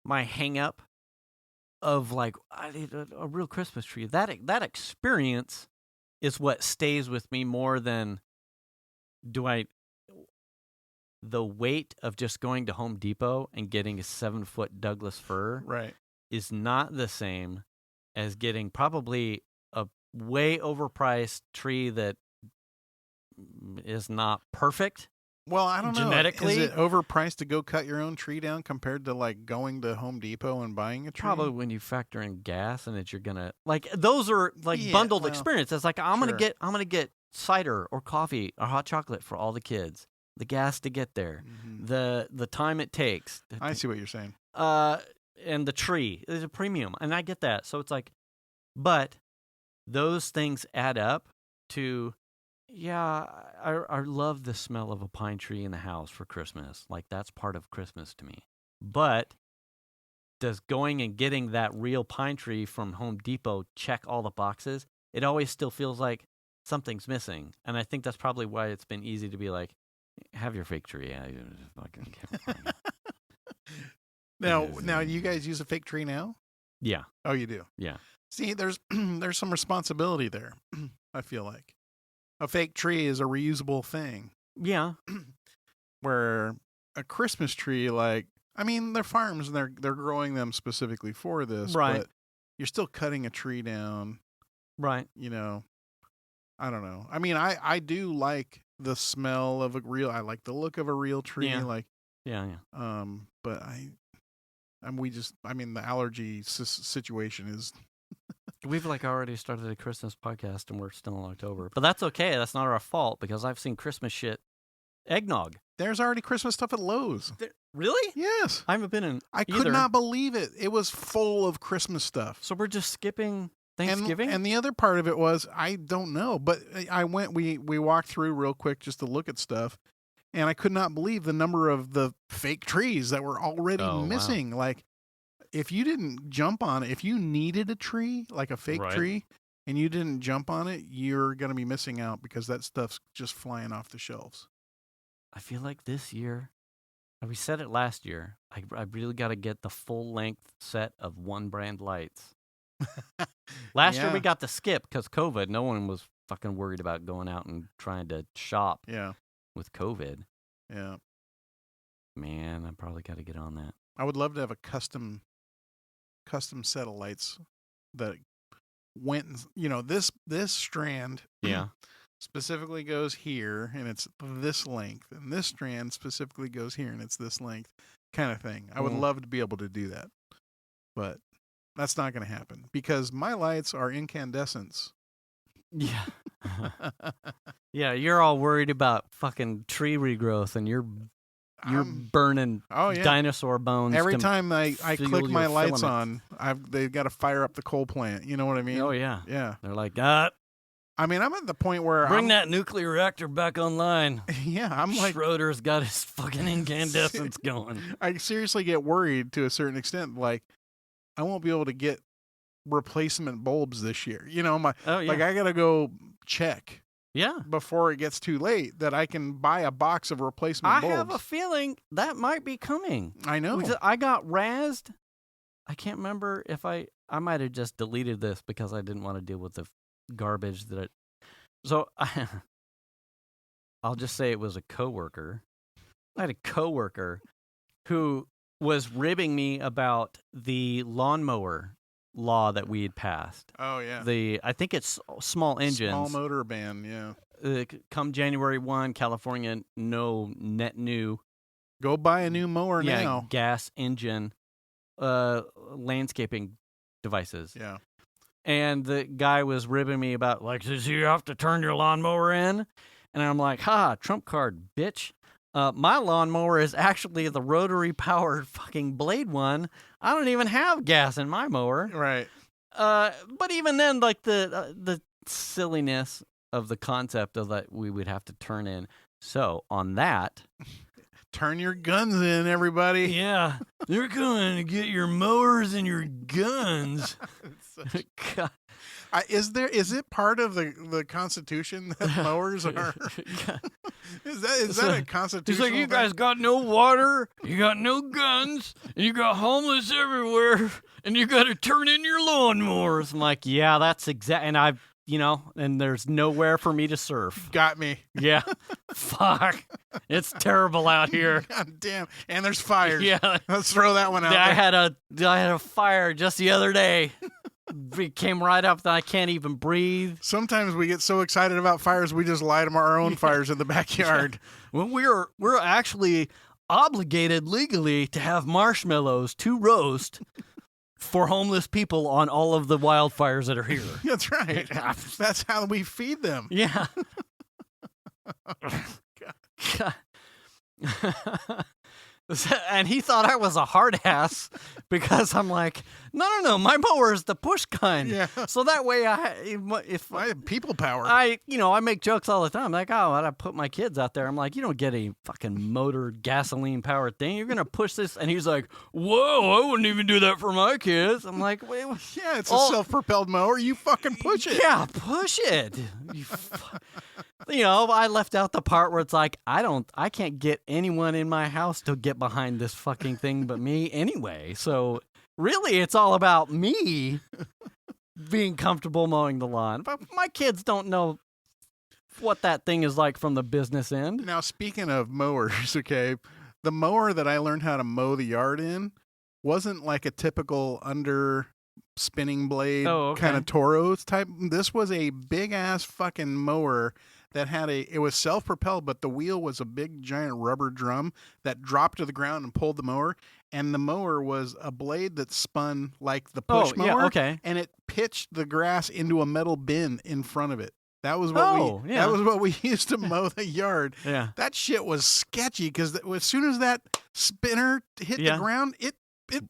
my hang up of like I need a real Christmas tree. That experience is what stays with me more than the weight of just going to Home Depot and getting a 7-foot Douglas fir Right. is not the same as getting probably a way overpriced tree that is not perfect. Well, I don't know. Genetically? Is it overpriced to go cut your own tree down compared to like going to Home Depot and buying a tree? Probably when you factor in gas and that you're gonna like those are like Yeah, bundled well, experiences. Like I'm sure. gonna get cider or coffee or hot chocolate for all the kids. The gas to get there, Mhm. the time it takes. I see what you're saying. And the tree is a premium, and I get that. So it's like, but those things add up to, yeah, I love the smell of a pine tree in the house for Christmas. Like that's part of Christmas to me. But does going and getting that real pine tree from Home Depot check all the boxes? It always still feels like something's missing, and I think that's probably why it's been easy to be like, have your fake tree. Now, you guys use a fake tree now? Yeah. Oh, you do? Yeah. See, there's some responsibility there, I feel like. A fake tree is a reusable thing. Yeah. Where a Christmas tree, like, I mean, they're farms and they're growing them specifically for this. Right. But you're still cutting a tree down. Right. You know, I don't know. I mean, I do like the smell of I like the look of a real tree. Yeah. Like, yeah. But the allergy situation is. We've like already started a Christmas podcast and we're still in October, but that's okay. That's not our fault because I've seen Christmas shit. Eggnog. There's already Christmas stuff at Lowe's. Really? Yes. I haven't been in. I could not believe it. It was full of Christmas stuff. So we're just skipping Thanksgiving? And the other part of it was, I don't know, but we walked through real quick just to look at stuff, and I could not believe the number of the fake trees that were already missing. Wow. Like, if you didn't jump on it, if you needed a tree, like a fake tree, and you didn't jump on it, you're going to be missing out because that stuff's just flying off the shelves. I feel like this year, we said it last year, I really got to get the full length set of One Brand lights. Last year we got the skip because COVID. No one was fucking worried about going out and trying to shop with COVID. Yeah. Man, I probably got to get on that. I would love to have a custom set of lights that went, this strand specifically goes here and it's this length, and this strand specifically goes here and it's this length, kind of thing. I would love to be able to do that, but that's not going to happen because my lights are incandescents. Yeah. Yeah, you're all worried about fucking tree regrowth and you're burning dinosaur bones. Every time I click my lights filaments. on, they've got to fire up the coal plant. You know what I mean? Oh, yeah. Yeah. They're like, I mean, I'm at the point where bring that nuclear reactor back online. Yeah, I'm like, Schroeder's got his fucking incandescents going. I seriously get worried to a certain extent. Like, I won't be able to get replacement bulbs this year. Like I got to go check. Yeah. Before it gets too late, that I can buy a box of replacement bulbs. I have a feeling that might be coming. I know. I got razzed. I can't remember if I might have just deleted this because I didn't want to deal with the garbage that. So I'll just say it was a coworker. I had a coworker who was ribbing me about the lawnmower law that we had passed. Oh yeah. I think it's small engines. Small motor ban. Yeah. Come January 1, California, no net new. Go buy a new mower now. Gas engine, landscaping devices. Yeah. And the guy was ribbing me about, like, does you have to turn your lawnmower in? And I'm like, trump card, bitch. My lawnmower is actually the rotary-powered fucking blade one. I don't even have gas in my mower. Right. But even then, like, the silliness of the concept of that we would have to turn in. So, on that... Turn your guns in, everybody. Yeah. They're going to get your mowers and your guns. God. Is it part of the Constitution that mowers are? is that a constitutional? He's like, you guys got no water, you got no guns, and you got homeless everywhere, and you got to turn in your lawnmowers. I'm like, yeah, that's and and there's nowhere for me to surf. Got me. Yeah. Fuck. It's terrible out here. God damn. And there's fires. Yeah. Let's throw that one out there. I had a fire just the other day. It came right up that I can't even breathe. Sometimes we get so excited about fires, we just light our own fires in the backyard. Well, we're actually obligated legally to have marshmallows to roast for homeless people on all of the wildfires that are here. That's right. That's how we feed them. Yeah. God. And he thought I was a hard ass because I'm like, no, my mower is the push kind. Yeah. So that way I have people power. I make jokes all the time. Like, I put my kids out there. I'm like, you don't get a fucking motor gasoline powered thing. You're going to push this. And he's like, whoa, I wouldn't even do that for my kids. I'm like, wait. Yeah, it's a self-propelled mower. You fucking push it. Yeah, push it. I left out the part where it's like, I can't get anyone in my house to get behind this fucking thing but me anyway. So really, it's all about me being comfortable mowing the lawn. But my kids don't know what that thing is like from the business end. Now, speaking of mowers, okay, the mower that I learned how to mow the yard in wasn't like a typical under spinning blade kind of Toros type. This was a big ass fucking mower that had it was self-propelled, but the wheel was a big giant rubber drum that dropped to the ground and pulled the mower. And the mower was a blade that spun like the push mower. Yeah, okay. And it pitched the grass into a metal bin in front of it. That was what we used to mow the yard. Yeah. That shit was sketchy because as soon as that spinner hit the ground, it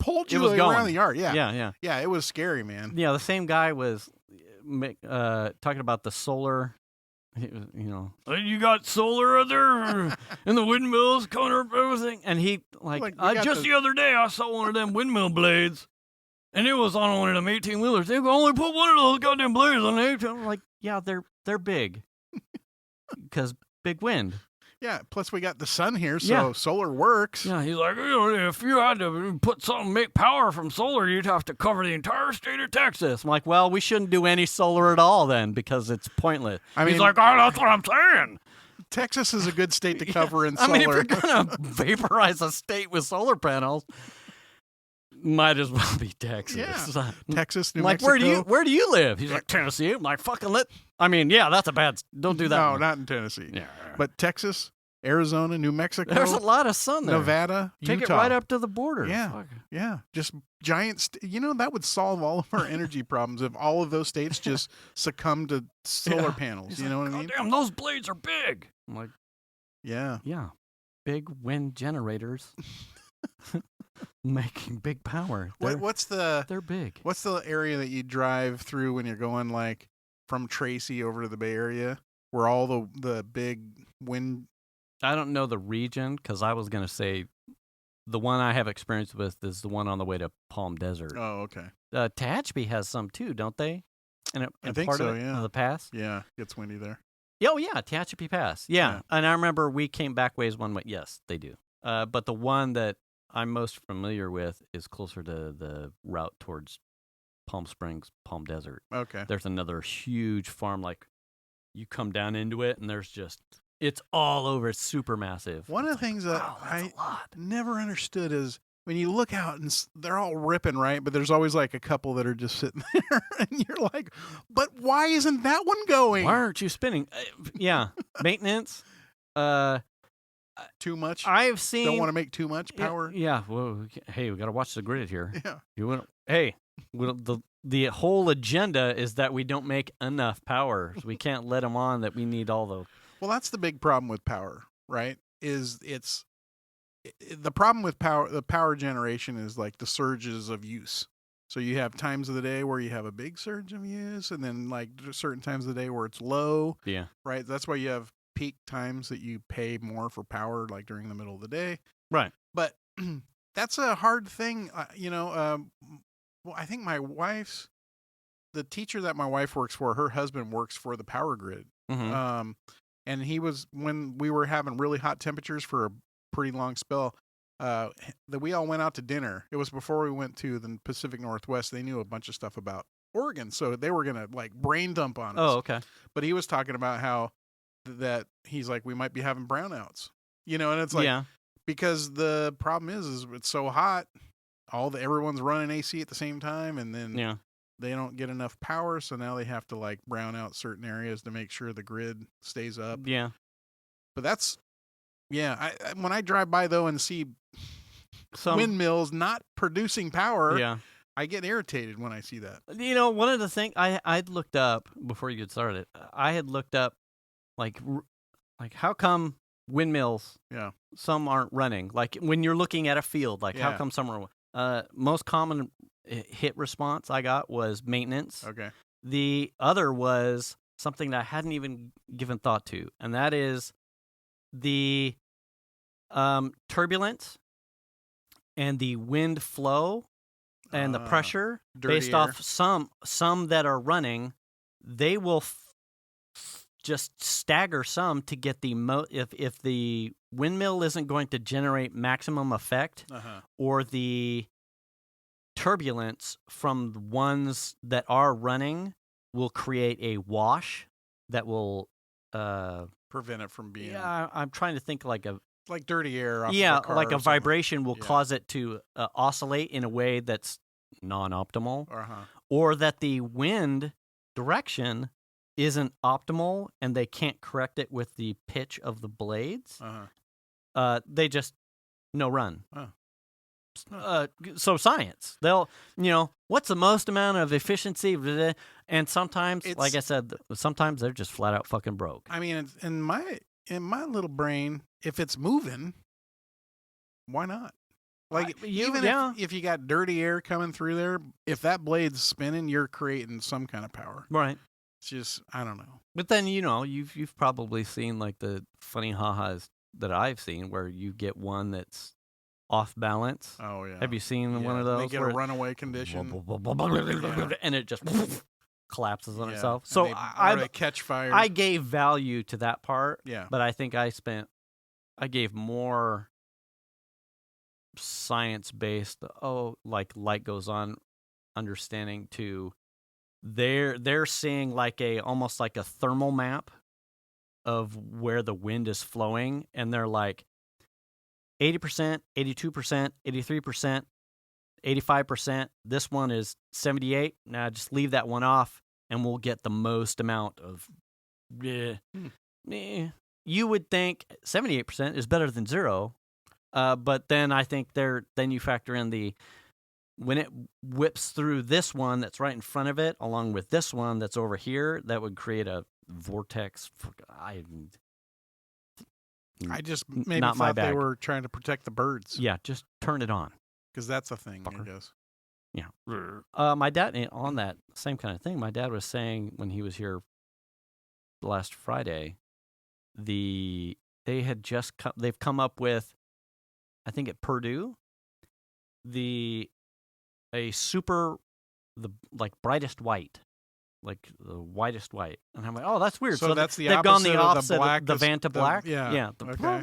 pulled you around the yard. Yeah. Yeah, it was scary, man. Yeah, the same guy was talking about the solar. You got solar out there in the windmills, corner everything, and he the other day I saw one of them windmill blades, and it was on one of them 18-wheelers. They only put one of those goddamn blades on the 18. I'm like, yeah, they're big, because big wind. Yeah, plus we got the sun here, so solar works. Yeah, he's like, if you had to make power from solar, you'd have to cover the entire state of Texas. I'm like, well, we shouldn't do any solar at all then, because it's pointless. He's like, that's what I'm saying. Texas is a good state to cover in solar. I mean, if you're going to vaporize a state with solar panels, might as well be Texas. Yeah. Texas, New Mexico. Where do you live? He's like, Tennessee. I'm like, that's a bad, don't do that. No, not in Tennessee. Yeah. But Texas, Arizona, New Mexico. There's a lot of sun there. Nevada, Take Utah. it right up to the border. Yeah. Fuck. Yeah. Just giant, that would solve all of our energy problems if all of those states just succumbed to solar panels. You know what I mean? Damn, those blades are big. I'm like, yeah. Big wind generators. Making big power. They're big. What's the area that you drive through when you're going like from Tracy over to the Bay Area, where all the big wind? I don't know the region because I was gonna say the one I have experience with is the one on the way to Palm Desert. Oh, okay. Tehachapi has some too, don't they? I think part so. Of Yeah. The pass. Yeah, gets windy there. Oh yeah, Tehachapi Pass. Yeah, and I remember we came back ways one way. Yes, they do. But the one that I'm most familiar with is closer to the route towards Palm Springs, Palm Desert. Okay. There's another huge farm. Like you come down into it, and it's all over. It's super massive. One of the things that I never understood is when you look out and they're all ripping, right? But there's always like a couple that are just sitting there, and you're like, but why isn't that one going? Why aren't you spinning? Yeah, maintenance. Too much. I've seen. Don't want to make too much power. Yeah. Well, hey, we got to watch the grid here. Yeah. The whole agenda is that we don't make enough power. So we can't let them on that we need all the. Well, that's the big problem with power, right? The problem with power. The power generation is like the surges of use. So you have times of the day where you have a big surge of use, and then like certain times of the day where it's low. Yeah. Right. That's why you have peak times that you pay more for power, like during the middle of the day. Right. But that's a hard thing, well, I think the teacher that my wife works for, her husband works for the power grid. Mm-hmm. And when we were having really hot temperatures for a pretty long spell, that we all went out to dinner. It was before we went to the Pacific Northwest. They knew a bunch of stuff about Oregon, so they were going to like brain dump on us. Oh, okay. But he was talking about how that he's like, we might be having brownouts, and it's like, because the problem is it's so hot, everyone's running AC at the same time, and then they don't get enough power, so now they have to like brown out certain areas to make sure the grid stays up. Yeah. But that's, when I drive by though and see windmills not producing power, I get irritated when I see that. One of the things I'd looked up before you get started, I had looked up like how come windmills, some aren't running? Like when you're looking at a field, like how come some are? Most common hit response I got was maintenance. Okay. The other was something that I hadn't even given thought to, and that is the turbulence and the wind flow and the pressure based off some that are running. They will just stagger some to get the if the windmill isn't going to generate maximum effect, or the turbulence from the ones that are running will create a wash that will prevent it from being. Yeah, I'm trying to think like dirty air. Off yeah, of a car like a or something. vibration will cause it to oscillate in a way that's non-optimal, or that the wind direction isn't optimal and they can't correct it with the pitch of the blades. They just no run. So science, they'll, what's the most amount of efficiency? And sometimes, like I said, sometimes they're just flat out fucking broke. I mean, in my little brain, if it's moving, why not? Like if you got dirty air coming through there, if that blade's spinning, you're creating some kind of power. Right. It's just, I don't know. But then, you've probably seen like the funny ha-has that I've seen where you get one that's off balance. Oh, yeah. Have you seen one of those? They get a runaway condition. And it just collapses on itself. So they catch fire. I gave value to that part. Yeah. But I think I gave more science-based, like light goes on understanding to they're seeing like almost like a thermal map of where the wind is flowing, and they're like 80%, 82%, 83%, 85%. This one is 78. Now just leave that one off, and we'll get the most amount of. You would think 78% is better than 0, but then I think then you factor in when it whips through this one that's right in front of it, along with this one that's over here, that would create a vortex. I just maybe thought they were trying to protect the birds. Yeah, just turn it on. Because that's a thing, Fucker. I guess. Yeah. My dad, on that same kind of thing, my dad was saying when he was here last Friday, they've come up with, I think at Purdue, brightest white, like the whitest white, and I'm like, oh, that's weird. So that's they've gone the opposite, of the Vanta black, okay.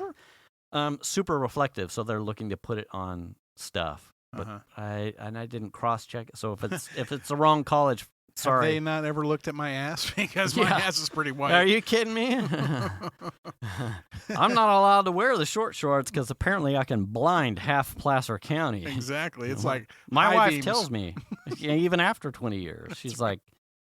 super reflective. So they're looking to put it on stuff. but Uh-huh. I didn't cross check it. So if it's the wrong college, sorry. Have they not ever looked at my ass? Because my Yeah. ass is pretty white. Are you kidding me? I'm not allowed to wear the short shorts because apparently I can blind half Placer County. Exactly. It's like My high wife beams. tells me, even after 20 years, she's like,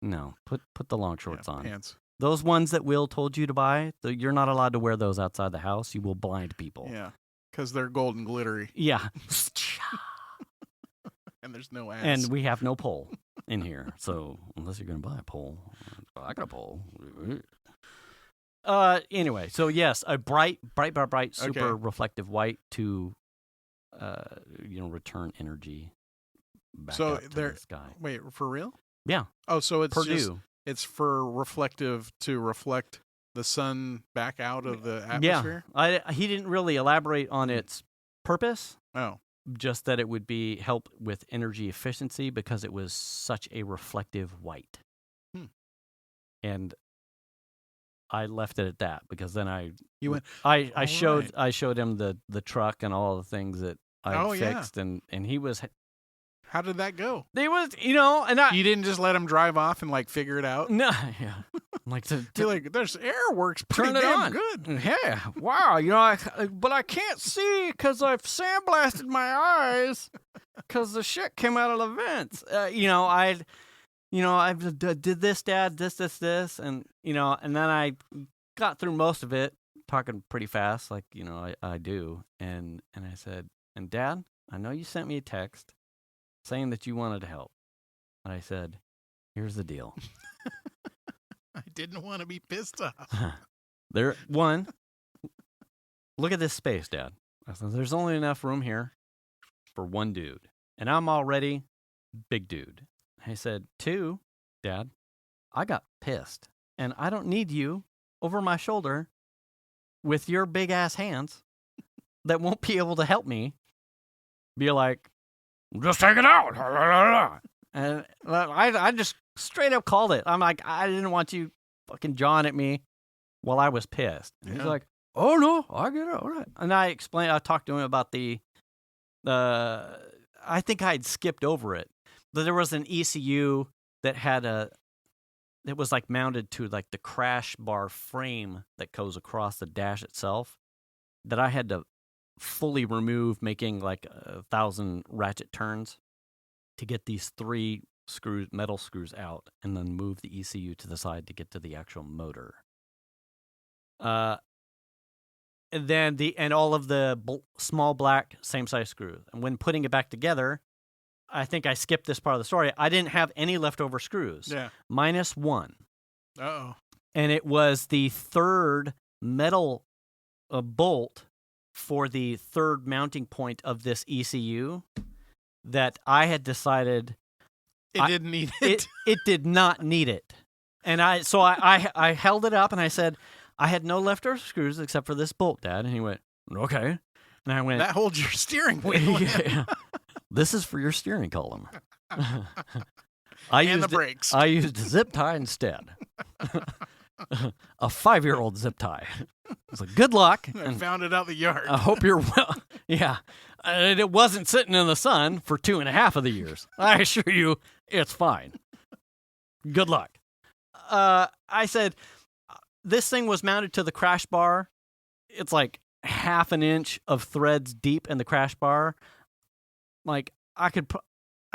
"No, put the long shorts on. Pants. Those ones that Will told you to buy, you're not allowed to wear those outside the house. You will blind people." Yeah, because they're gold and glittery, Yeah. and there's no ass. And we have no pole in here, so unless you're gonna buy a pole, I got a pole. Anyway, so yes, a bright, super reflective white to, return energy back So up to there- the sky. Wait, for real? Yeah, Oh, so it's Purdue. just it's for reflective to reflect the sun back out of the Yeah, atmosphere. he didn't really elaborate on its purpose. Oh, Just that it would be help with energy efficiency because it was such a reflective white. And I left it at that because then you went. I "All showed right." I showed him the truck and all the things that I Oh, yeah. fixed and he was How did that go? they was and I You didn't just let him drive off and like figure it out. no yeah I'm like You're like, there's air works pretty turn it damn on. good. Yeah, wow. But I can't see because I've sandblasted my eyes because the shit came out of the vents. I did this, Dad, this, and and then I got through most of it, talking pretty fast, like I do, and I said, and Dad, I know you sent me a text saying that you wanted to help, and I said, here's the deal. I didn't want to be pissed off. Look at this space, Dad. I said, there's only enough room here for one dude, and I'm already big dude. I said, 2, Dad, I got pissed, and I don't need you over my shoulder with your big ass hands that won't be able to help me. Be like, just take it out. And I just straight up called it. I'm like, I didn't want you fucking jawing at me while I was pissed. And he's Yeah. like, oh no, I get it. All right. And I talked to him about I think I'd skipped over it. But there was an ECU that it was like mounted to like the crash bar frame that goes across the dash itself that I had to fully remove, making like 1,000 ratchet turns to get these 3 metal screws out, and then move the ECU to the side to get to the actual motor. And then all of the small black same size screws. And when putting it back together, I think I skipped this part of the story. I didn't have any leftover screws. Yeah. Minus 1. Uh-oh. And it was the 3rd metal bolt for the 3rd mounting point of this ECU that I had decided It didn't need it. it did not need it. And I held it up and I said, I had no leftover screws except for this bolt, Dad. And he went, okay. And I went, That holds your steering wheel. yeah. This is for your steering column. And the brakes. I used a zip tie instead. A 5-year-old zip tie. It's like, good luck. I And found it out the yard. I hope you're well. Yeah. And it wasn't sitting in the sun for 2.5 of the years. I assure you, it's fine. Good luck. I said, this thing was mounted to the crash bar. It's like 1/2 inch of threads deep in the crash bar. Like, I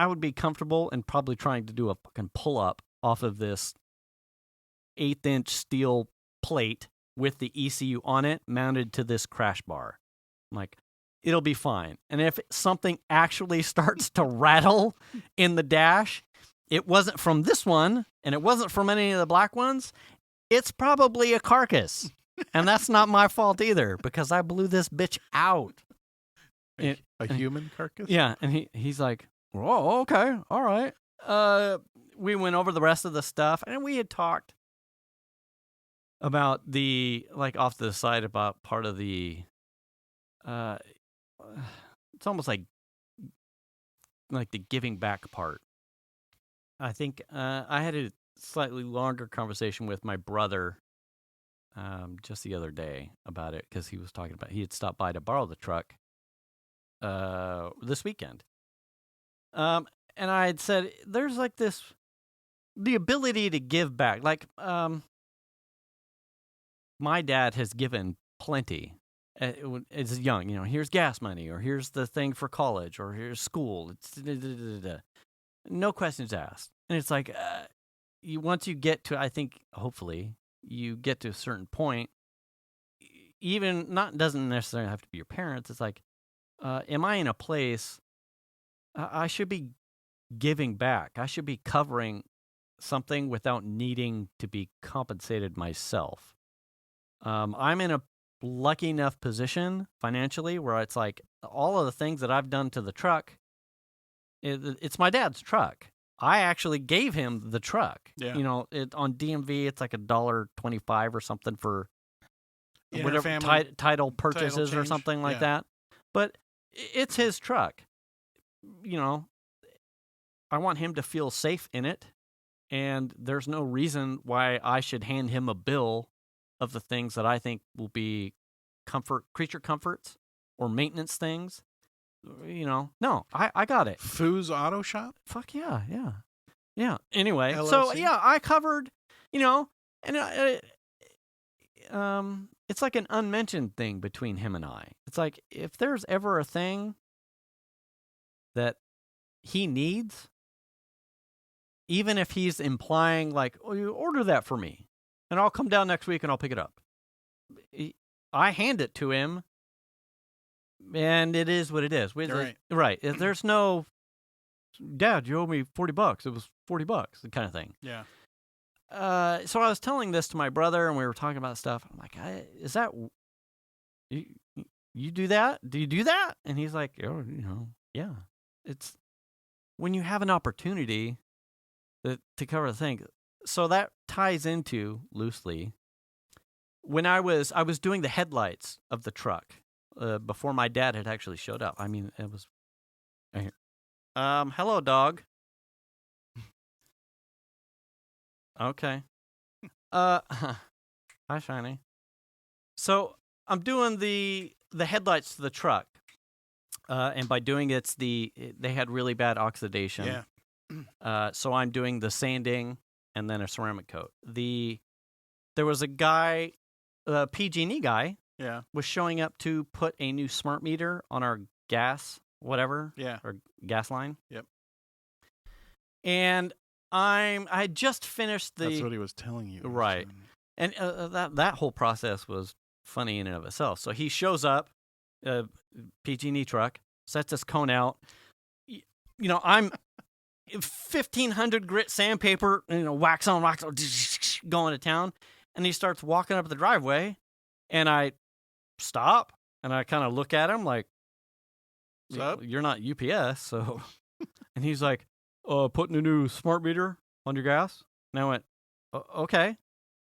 would be comfortable and probably trying to do a fucking pull-up off of this 1/8 steel plate with the ECU on it mounted to this crash bar. I'm like, it'll be fine. And if something actually starts to rattle in the dash, it wasn't from this one, and it wasn't from any of the black ones. It's probably a carcass. And that's not my fault either, because I blew this bitch out. A human carcass? Yeah, and he's like, oh, okay, all right. We went over the rest of the stuff, and we had talked about off to the side about part of the, it's almost like the giving back part. I think I had a slightly longer conversation with my brother just the other day about it, because he was talking about, he had stopped by to borrow the truck this weekend. And I had said, there's like the ability to give back. Like, my dad has given plenty as young. Here's gas money, or here's the thing for college, or here's school. It's no questions asked. And it's like, once you get to, I think, hopefully, you get to a certain point, even doesn't necessarily have to be your parents. It's like, am I in a place I should be giving back? I should be covering something without needing to be compensated myself. I'm in a lucky enough position financially where it's like all of the things that I've done to the truck, it's my dad's truck. I actually gave him the truck. Yeah. On DMV, it's like $1.25 or something for whatever title purchases or something like that. But it's his truck. I want him to feel safe in it, and there's no reason why I should hand him a bill of the things that I think will be creature comforts or maintenance things. No, I got it. Foo's Auto Shop? Fuck yeah. Anyway, LLC? So yeah, I covered, and it's like an unmentioned thing between him and I. It's like, if there's ever a thing that he needs, even if he's implying like, oh, you order that for me, and I'll come down next week and I'll pick it up. I hand it to him, and it is what it is. Right. If there's no, Dad, you owe me $40. It was $40, the kind of thing. Yeah. So I was telling this to my brother, and we were talking about stuff. I'm like, is that, you do that? Do you do that? And he's like, oh, yeah. It's when you have an opportunity to cover the thing. So that ties into, loosely, when I was doing the headlights of the truck before my dad had actually showed up. I mean, it was, hello, dog. Okay. Hi, Shiny. So I'm doing the headlights to the truck, and by doing it, they had really bad oxidation. Yeah. So I'm doing the sanding and then a ceramic coat. There was a guy, a PG&E guy, was showing up to put a new smart meter on our gas, whatever, or gas line. Yep. And I had just finished That's what he was telling you. Right. And that whole process was funny in and of itself. So he shows up, PG&E truck, sets his cone out. I'm 1,500 grit sandpaper, wax on, going to town. And he starts walking up the driveway, and I stop, and I kind of look at him like, what's up? You're not UPS, so. And he's like, putting a new smart meter on your gas? And I went, okay.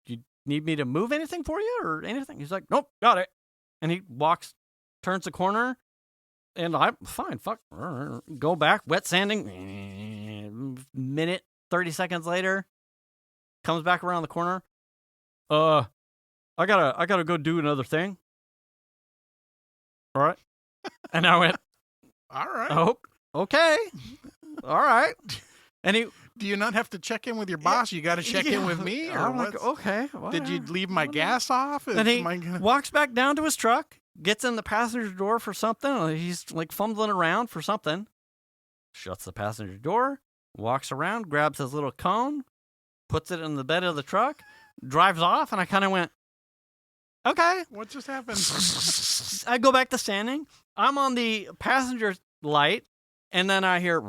Do you need me to move anything for you or anything? He's like, nope, got it. And he turns the corner, and I'm fine, fuck. Go back, wet sanding. Minute, 30 seconds later, comes back around the corner. I gotta go do another thing. All right. And I went, all right. Oh, okay. All right. And do you not have to check in with your boss? You got to check in with me? Or I'm like, okay. Did you leave my gas off? And he walks back down to his truck, gets in the passenger door for something. He's like fumbling around for something. Shuts the passenger door, walks around, grabs his little cone, puts it in the bed of the truck, drives off, and I kind of went, okay. What just happened? I go back to sanding. I'm on the passenger light, and then I hear,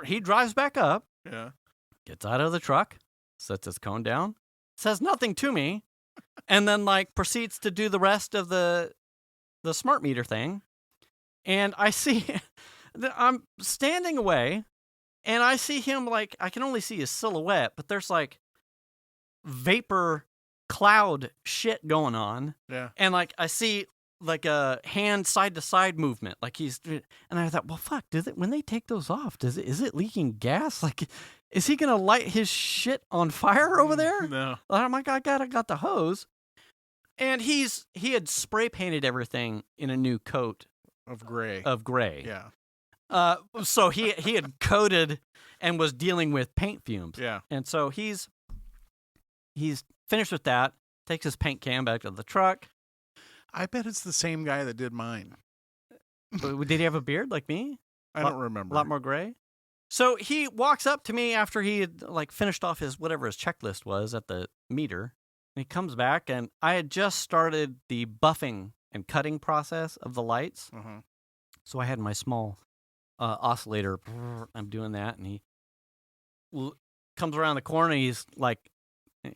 he drives back up. Yeah. Gets out of the truck, sets his cone down, says nothing to me, and then proceeds to do the rest of the smart meter thing. And I see, I'm standing away, and I see him I can only see his silhouette, but there's vapor cloud shit going on. Yeah. And I see a hand side to side movement, and I thought, well, fuck, when they take those off, is it leaking gas? Is he gonna light his shit on fire over there? No. I'm like, I got the hose, and he had spray painted everything in a new coat of gray. Of gray. Yeah. So he had coated and was dealing with paint fumes. Yeah. And so he's finished with that, takes his paint can back to the truck. I bet it's the same guy that did mine. Did he have a beard like me? I don't remember. A lot more gray. So he walks up to me after he had finished off whatever his checklist was at the meter. And he comes back, and I had just started the buffing and cutting process of the lights. Uh-huh. So I had my small oscillator. I'm doing that, and he comes around the corner. And he's like,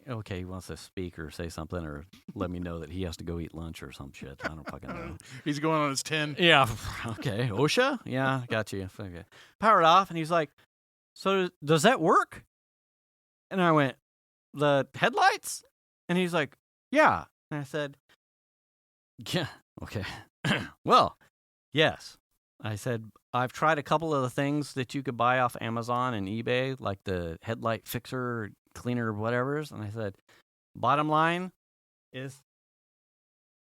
okay, he wants to speak or say something or let me know that he has to go eat lunch or some shit. I don't fucking know. He's going on his 10. Yeah. Okay. OSHA? Yeah, got you. Okay. Power it off, and he's like, so does that work? And I went, the headlights? And he's like, yeah. And I said, yeah, okay. Well, yes. I said, I've tried a couple of the things that you could buy off Amazon and eBay, like the headlight fixer, cleaner, whatever's. And I said, bottom line is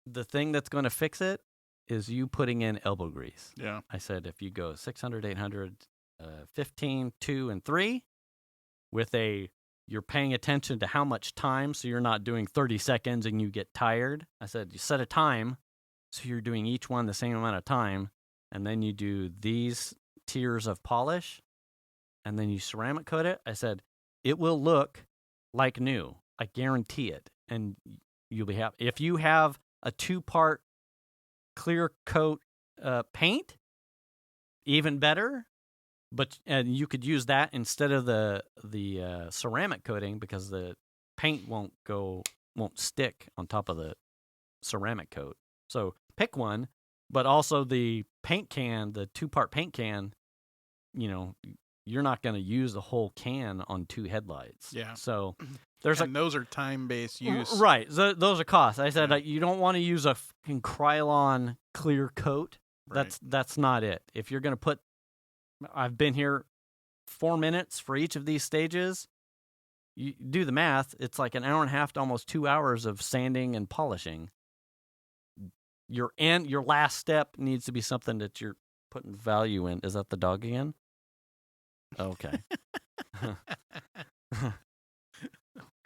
the thing that's going to fix it is you putting in elbow grease. Yeah. I said, if you go 600, 800, 15, 2, and 3 with you're paying attention to how much time, so you're not doing 30 seconds and you get tired. I said, you set a time, so you're doing each one the same amount of time, and then you do these tiers of polish, and then you ceramic coat it. I said, it will look like new. I guarantee it. And you'll be happy. If you have a 2-part clear coat paint, even better. And you could use that instead of the ceramic coating because the paint won't stick on top of the ceramic coat. So pick one, but also the paint can, the 2-part paint can, you're not going to use the whole can on 2 headlights. Yeah. So those are time-based use. Right. Those are costs. I said you don't want to use a fucking Krylon clear coat. Right. That's not it. If you're going to I've been here 4 minutes for each of these stages. You do the math. It's like an hour and a half to almost 2 hours of sanding and polishing. Your last step needs to be something that you're putting value in. Is that the dog again? Okay.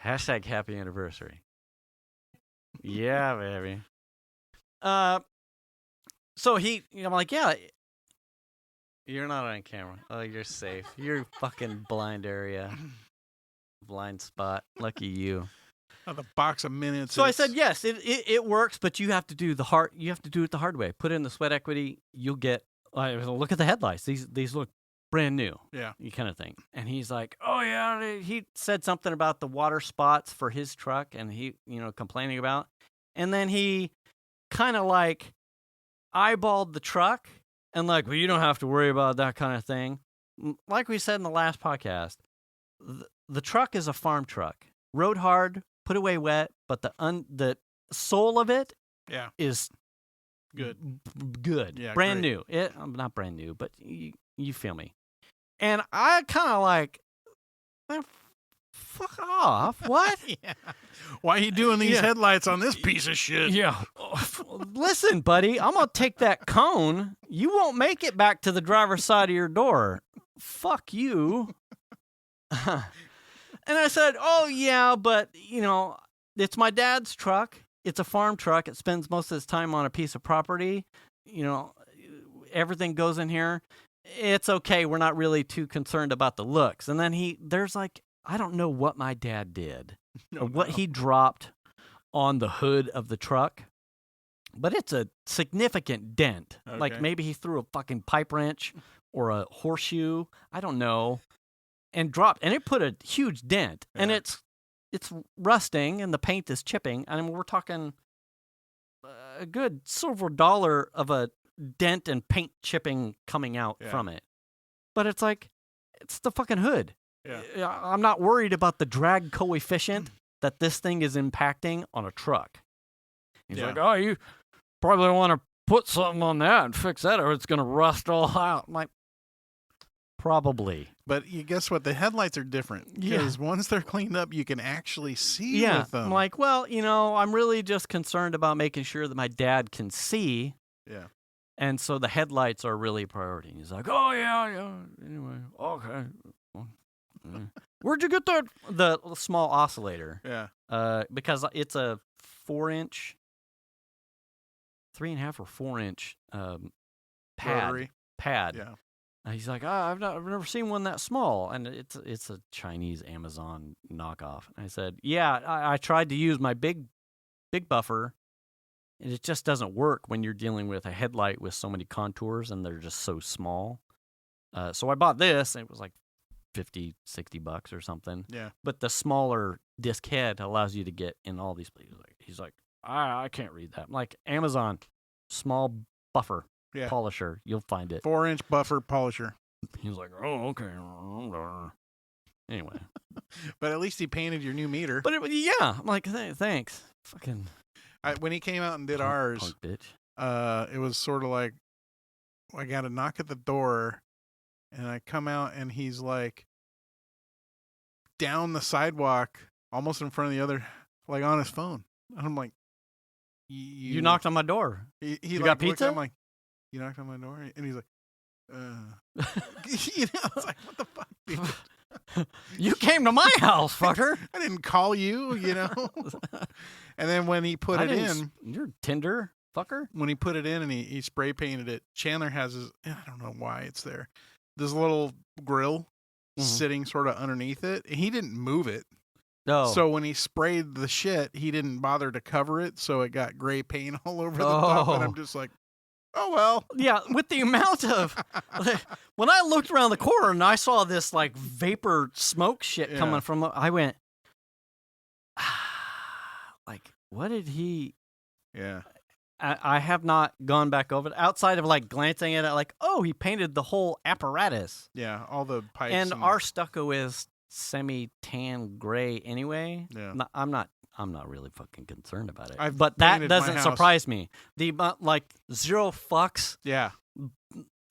Hashtag happy anniversary. Yeah, baby. So I'm like, yeah. You're not on camera. Oh, you're safe. You're fucking blind area. Blind spot. Lucky you. The box of minutes. So I said, yes, it works, but you have to do it the hard way. Put in the sweat equity. You'll get. Look at the headlights. These look brand new. Yeah. You kind of thing. And he's like, oh yeah. He said something about the water spots for his truck, and he complaining about. And then he kind of eyeballed the truck. And well, you don't have to worry about that kind of thing. Like we said in the last podcast, the truck is a farm truck. Rode hard, put away wet, but the soul of it is good. Good. Yeah, brand great. new. Not brand new, but you feel me. And I kind of fuck off. What? Yeah. Why are you doing these headlights on this piece of shit? Yeah. Listen, buddy, I'm going to take that cone. You won't make it back to the driver's side of your door. Fuck you. And I said, oh, yeah, but, it's my dad's truck. It's a farm truck. It spends most of its time on a piece of property. Everything goes in here. It's okay. We're not really too concerned about the looks. And then there's I don't know what my dad did or what he dropped on the hood of the truck, but it's a significant dent. Okay. Maybe he threw a fucking pipe wrench or a horseshoe, I don't know, and dropped, and it put a huge dent. Yeah. And it's rusting, and the paint is chipping. I mean, we're talking a good silver dollar of a dent and paint chipping coming out from it. But it's it's the fucking hood. Yeah. I'm not worried about the drag coefficient that this thing is impacting on a truck. He's like, oh, you probably want to put something on that and fix that or it's going to rust all out. I'm like, probably. But you guess what? The headlights are different. Because once they're cleaned up, you can actually see with them. I'm like, well, I'm really just concerned about making sure that my dad can see. Yeah. And so the headlights are really a priority. And he's like, oh, yeah. Anyway, okay. Where'd you get the small oscillator? Yeah. Because it's a 4-inch, 3.5 or 4-inch Rotary. pad. Yeah. He's like, I've never seen one that small, and it's a Chinese Amazon knockoff. And I said, yeah, I tried to use my big buffer, and it just doesn't work when you're dealing with a headlight with so many contours, and they're just so small. So I bought this, and it was like $50-$60 or something. Yeah. But the smaller disc head allows you to get in all these places. He's like, I can't read that. I'm like, Amazon, small buffer. Yeah. Polisher, you'll find it. 4-inch buffer polisher. He was like, oh, okay. Anyway. But at least he painted your new meter. But yeah, I'm like, thanks. Fucking When he came out and did punk ours, bitch. it was sort of like, I got a knock at the door, and I come out, and he's like down the sidewalk, almost in front of the other, like on his phone. And I'm like, you knocked on my door. He you like, got pizza? I'm like, you knocked on my door? And he's like, you know, I was like, what the fuck, dude? You came to my house, fucker. I didn't call you, you know? And then when he put it in. You're Tinder, fucker. When he put it in and he spray painted it, Chandler has his, I don't know why it's there, this little grill sitting sort of underneath it. He didn't move it. No. So when he sprayed the shit, he didn't bother to cover it, so it got gray paint all over the top. And I'm just like, oh, well. Yeah, with the amount of... when I looked around the corner and I saw this, like, vapor smoke shit coming from... I went... like, what did he... Yeah. I have not gone back over it. Outside of, like, glancing at it, like, oh, he painted the whole apparatus. Yeah, all the pipes. And our stucco is semi-tan gray anyway. Yeah. I'm not really fucking concerned about it. I've but that painted my doesn't house. surprise me. The like zero fucks. Yeah.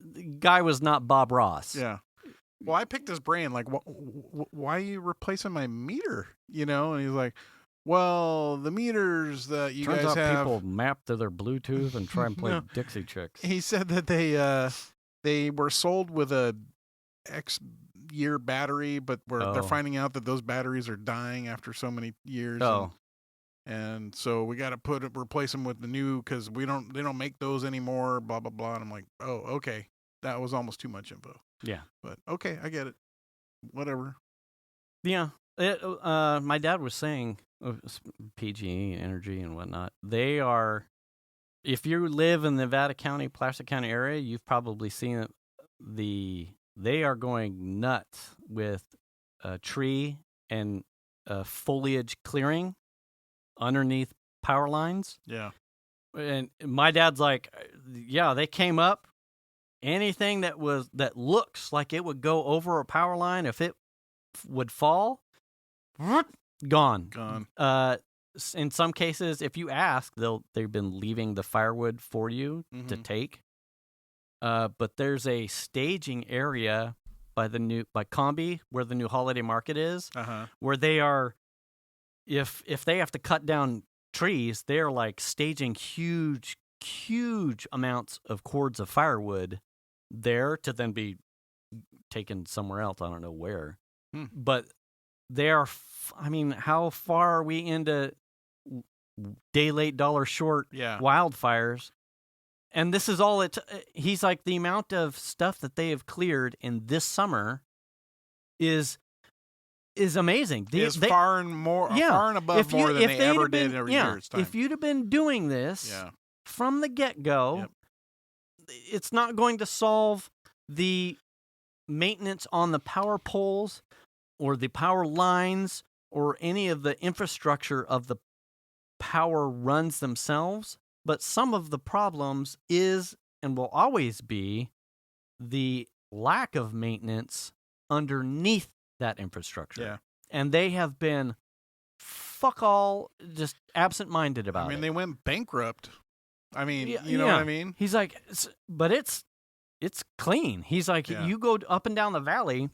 The guy was not Bob Ross. Yeah. Well, I picked his brain. Like, why are you replacing my meter? You know? And he's like, well, the meters that you Turns guys out have. people map to their Bluetooth and try and play No. Dixie Chicks. He said that they were sold with a X-year battery, but they're finding out that those batteries are dying after so many years. Oh. And so we got to replace them with the new, because they don't make those anymore. Blah blah blah. And I'm like, oh, okay, that was almost too much info. Yeah, but okay, I get it. Whatever. Yeah, my dad was saying PG&E Energy and whatnot. They are, if you live in the Nevada County, Placer County area, you've probably seen it. They are going nuts with tree and foliage clearing underneath power lines. Yeah. And my dad's like, yeah, they came up. Anything that looks like it would go over a power line, if it would fall, gone. In some cases, if you ask, they've been leaving the firewood for you to take. But there's a staging area by Combi, where the new holiday market is, where they are. If they have to cut down trees, they're like staging huge amounts of cords of firewood there to then be taken somewhere else. I don't know where, but they are. I mean, how far are we into day late, dollar short wildfires? And this is all he's like, the amount of stuff that they have cleared in this summer is amazing. Far and above more than they ever did in every year's time. If you'd have been doing this from the get-go, it's not going to solve the maintenance on the power poles or the power lines or any of the infrastructure of the power runs themselves. But some of the problems is and will always be the lack of maintenance underneath that infrastructure. Yeah. And they have been fuck all just absent-minded about it. I mean, they went bankrupt. I mean, you know what I mean? He's like, but it's clean. He's like, you go up and down the valley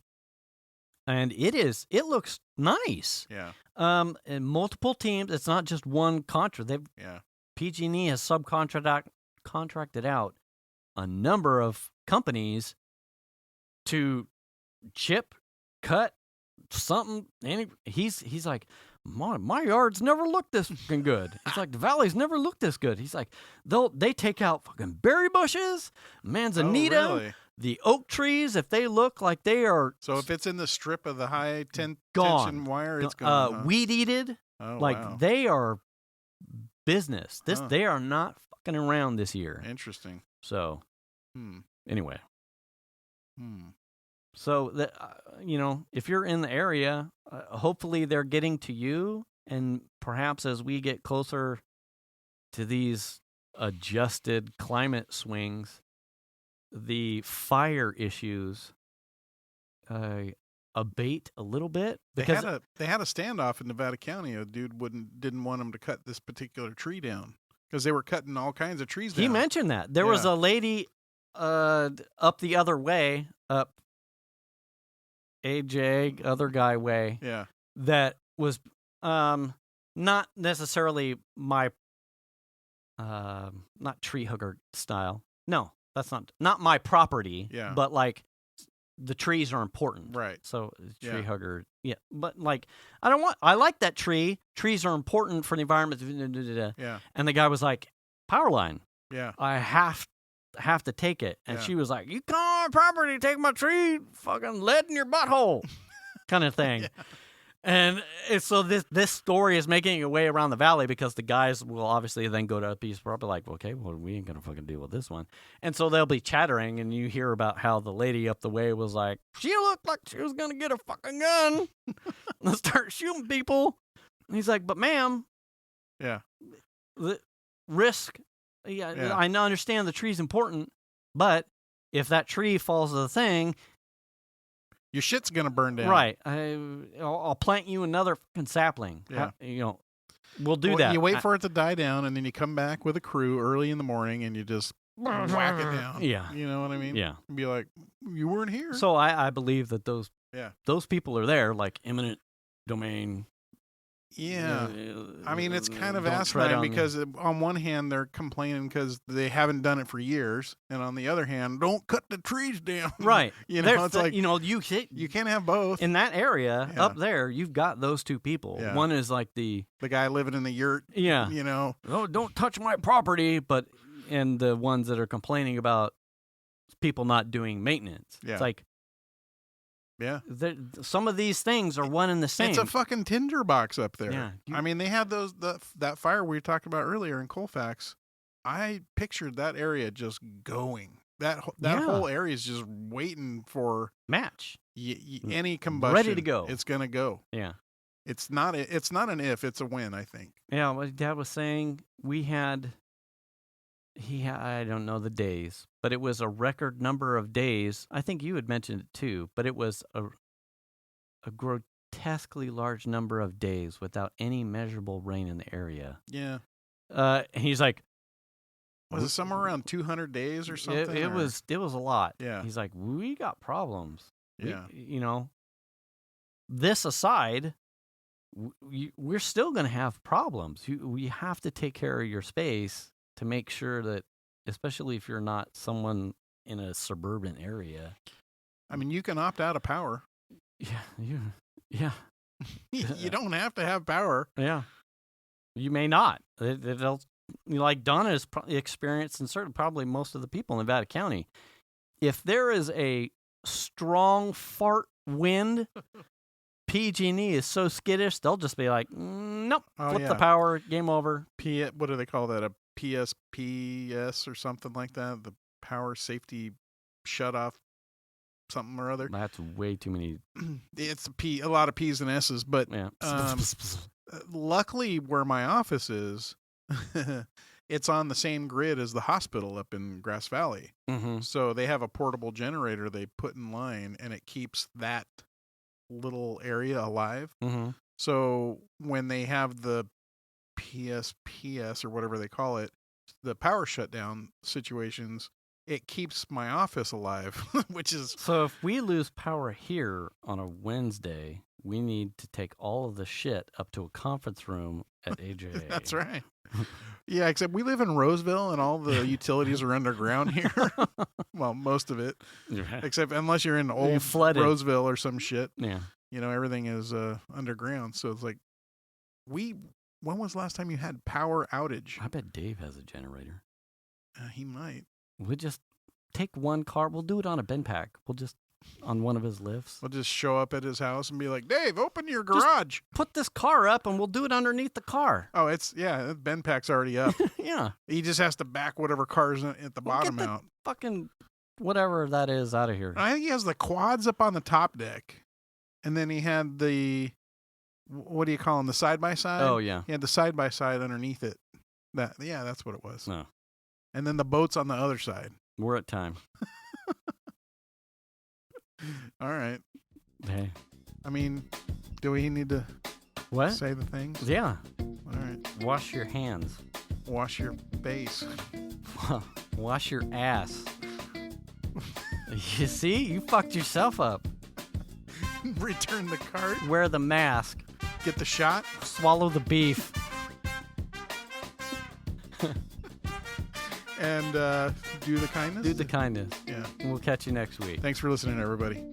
and it looks nice. Yeah. And multiple teams, it's not just one contract. PG&E has contracted out a number of companies to chip, cut something. And he's like, my yard's never looked this fucking good. He's like, the valley's never looked this good. He's like, they take out fucking berry bushes, manzanita, really? the oak trees, if they look like they are. So if it's in the strip of the high tension wire, it's gone. gone. Weed-eated. Oh, like wow. they are business. They are not fucking around this year. Interesting. So anyway. Hmm. So that if you're in the area, hopefully they're getting to you, and perhaps as we get closer to these adjusted climate swings, the fire issues abate a little bit. Because they had a standoff in Nevada County. A dude didn't want them to cut this particular tree down because they were cutting all kinds of trees down. He mentioned that there was a lady up the other way, up AJ other guy way. Yeah. That was not necessarily my not tree hugger style. No, that's not my property. Yeah. But like the trees are important. Right. So tree hugger. Yeah. But like I like that tree. Trees are important for the environment. Yeah. And the guy was like, power line. Yeah. I have to take it. And she was like, you come on my property, take my tree, fucking lead in your butthole kind of thing. Yeah. And so this story is making its way around the valley because the guys will obviously then go to a piece of property like, okay, well, we ain't going to fucking deal with this one. And so they'll be chattering, and you hear about how the lady up the way was like, she looked like she was going to get a fucking gun and start shooting people. And he's like, but ma'am. Yeah. The risk. Yeah, I understand the tree's important, but if that tree falls to the thing, your shit's gonna burn down. Right. I'll plant you another fucking sapling. Yeah. We'll do that. You wait for it to die down, and then you come back with a crew early in the morning, and you just whack it down. Yeah. You know what I mean? Yeah. And be like, you weren't here. So I believe that those people are there, like eminent domain. Yeah. I mean, it's kind of asinine because on one hand, they're complaining because they haven't done it for years. And on the other hand, don't cut the trees down. Right. It's like, you can't have both. In that area up there, you've got those two people. Yeah. One is like the guy living in the yurt. Yeah. Oh, don't touch my property. And the ones that are complaining about people not doing maintenance. Yeah. It's like, yeah. Some of these things are one and the same. It's a fucking tinderbox up there. Yeah. I mean, they had that fire we talked about earlier in Colfax. I pictured that area just going. That whole area is just waiting for match. Any combustion. Ready to go. It's going to go. Yeah. It's not an if, it's a when, I think. Yeah, what Dad was saying, I don't know the days, but it was a record number of days. I think you had mentioned it too, but it was a grotesquely large number of days without any measurable rain in the area. Yeah. He's like, was it somewhere around 200 days or something? It was a lot. Yeah. He's like, we got problems. Yeah. This aside, we're still going to have problems. We have to take care of your space to make sure that, especially if you're not someone in a suburban area. I mean, you can opt out of power. Yeah. You don't have to have power. Yeah. You may not. It'll, like Donna has experienced, and certainly probably most of the people in Nevada County, if there is a strong fart wind, PG&E is so skittish, they'll just be like, nope, flip the power, game over. What do they call that? A PSPS or something like that? The power safety shut off something or other. That's way too many. It's a lot of P's and S's, but luckily where my office is, it's on the same grid as the hospital up in Grass Valley. Mm-hmm. So they have a portable generator they put in line, and it keeps that little area alive. Mm-hmm. So when they have the PSPS or whatever they call it, the power shutdown situations, it keeps my office alive, which is... So if we lose power here on a Wednesday, we need to take all of the shit up to a conference room at AJ. That's right. Yeah, except we live in Roseville and all the utilities are underground here. Well, most of it. Yeah. Except unless you're in old flooded. Roseville or some shit. Yeah. You know, everything is underground. So it's like, when was the last time you had power outage? I bet Dave has a generator. He might. We'll just take one car. We'll do it on a bin pack. We'll just, on one of his lifts. We'll just show up at his house and be like, Dave, open your garage. Put this car up and we'll do it underneath the car. Oh, the Ben pack's already up. Yeah. He just has to back whatever car's at the bottom get the out. Fucking whatever that is out of here. I think he has the quads up on the top deck. And then he had the, what do you call them, the side-by-side? Oh, yeah. He had the side-by-side underneath it. That's what it was. No. And then the boat's on the other side. We're at time. All right. Hey. I mean, do we need to What? say the things? Yeah. All right. Wash your hands. Wash your face. Wash your ass. You see? You fucked yourself up. Return the cart. Wear the mask. Get the shot. Swallow the beef. And do the kindness. Do the kindness. Yeah. We'll catch you next week. Thanks for listening, everybody.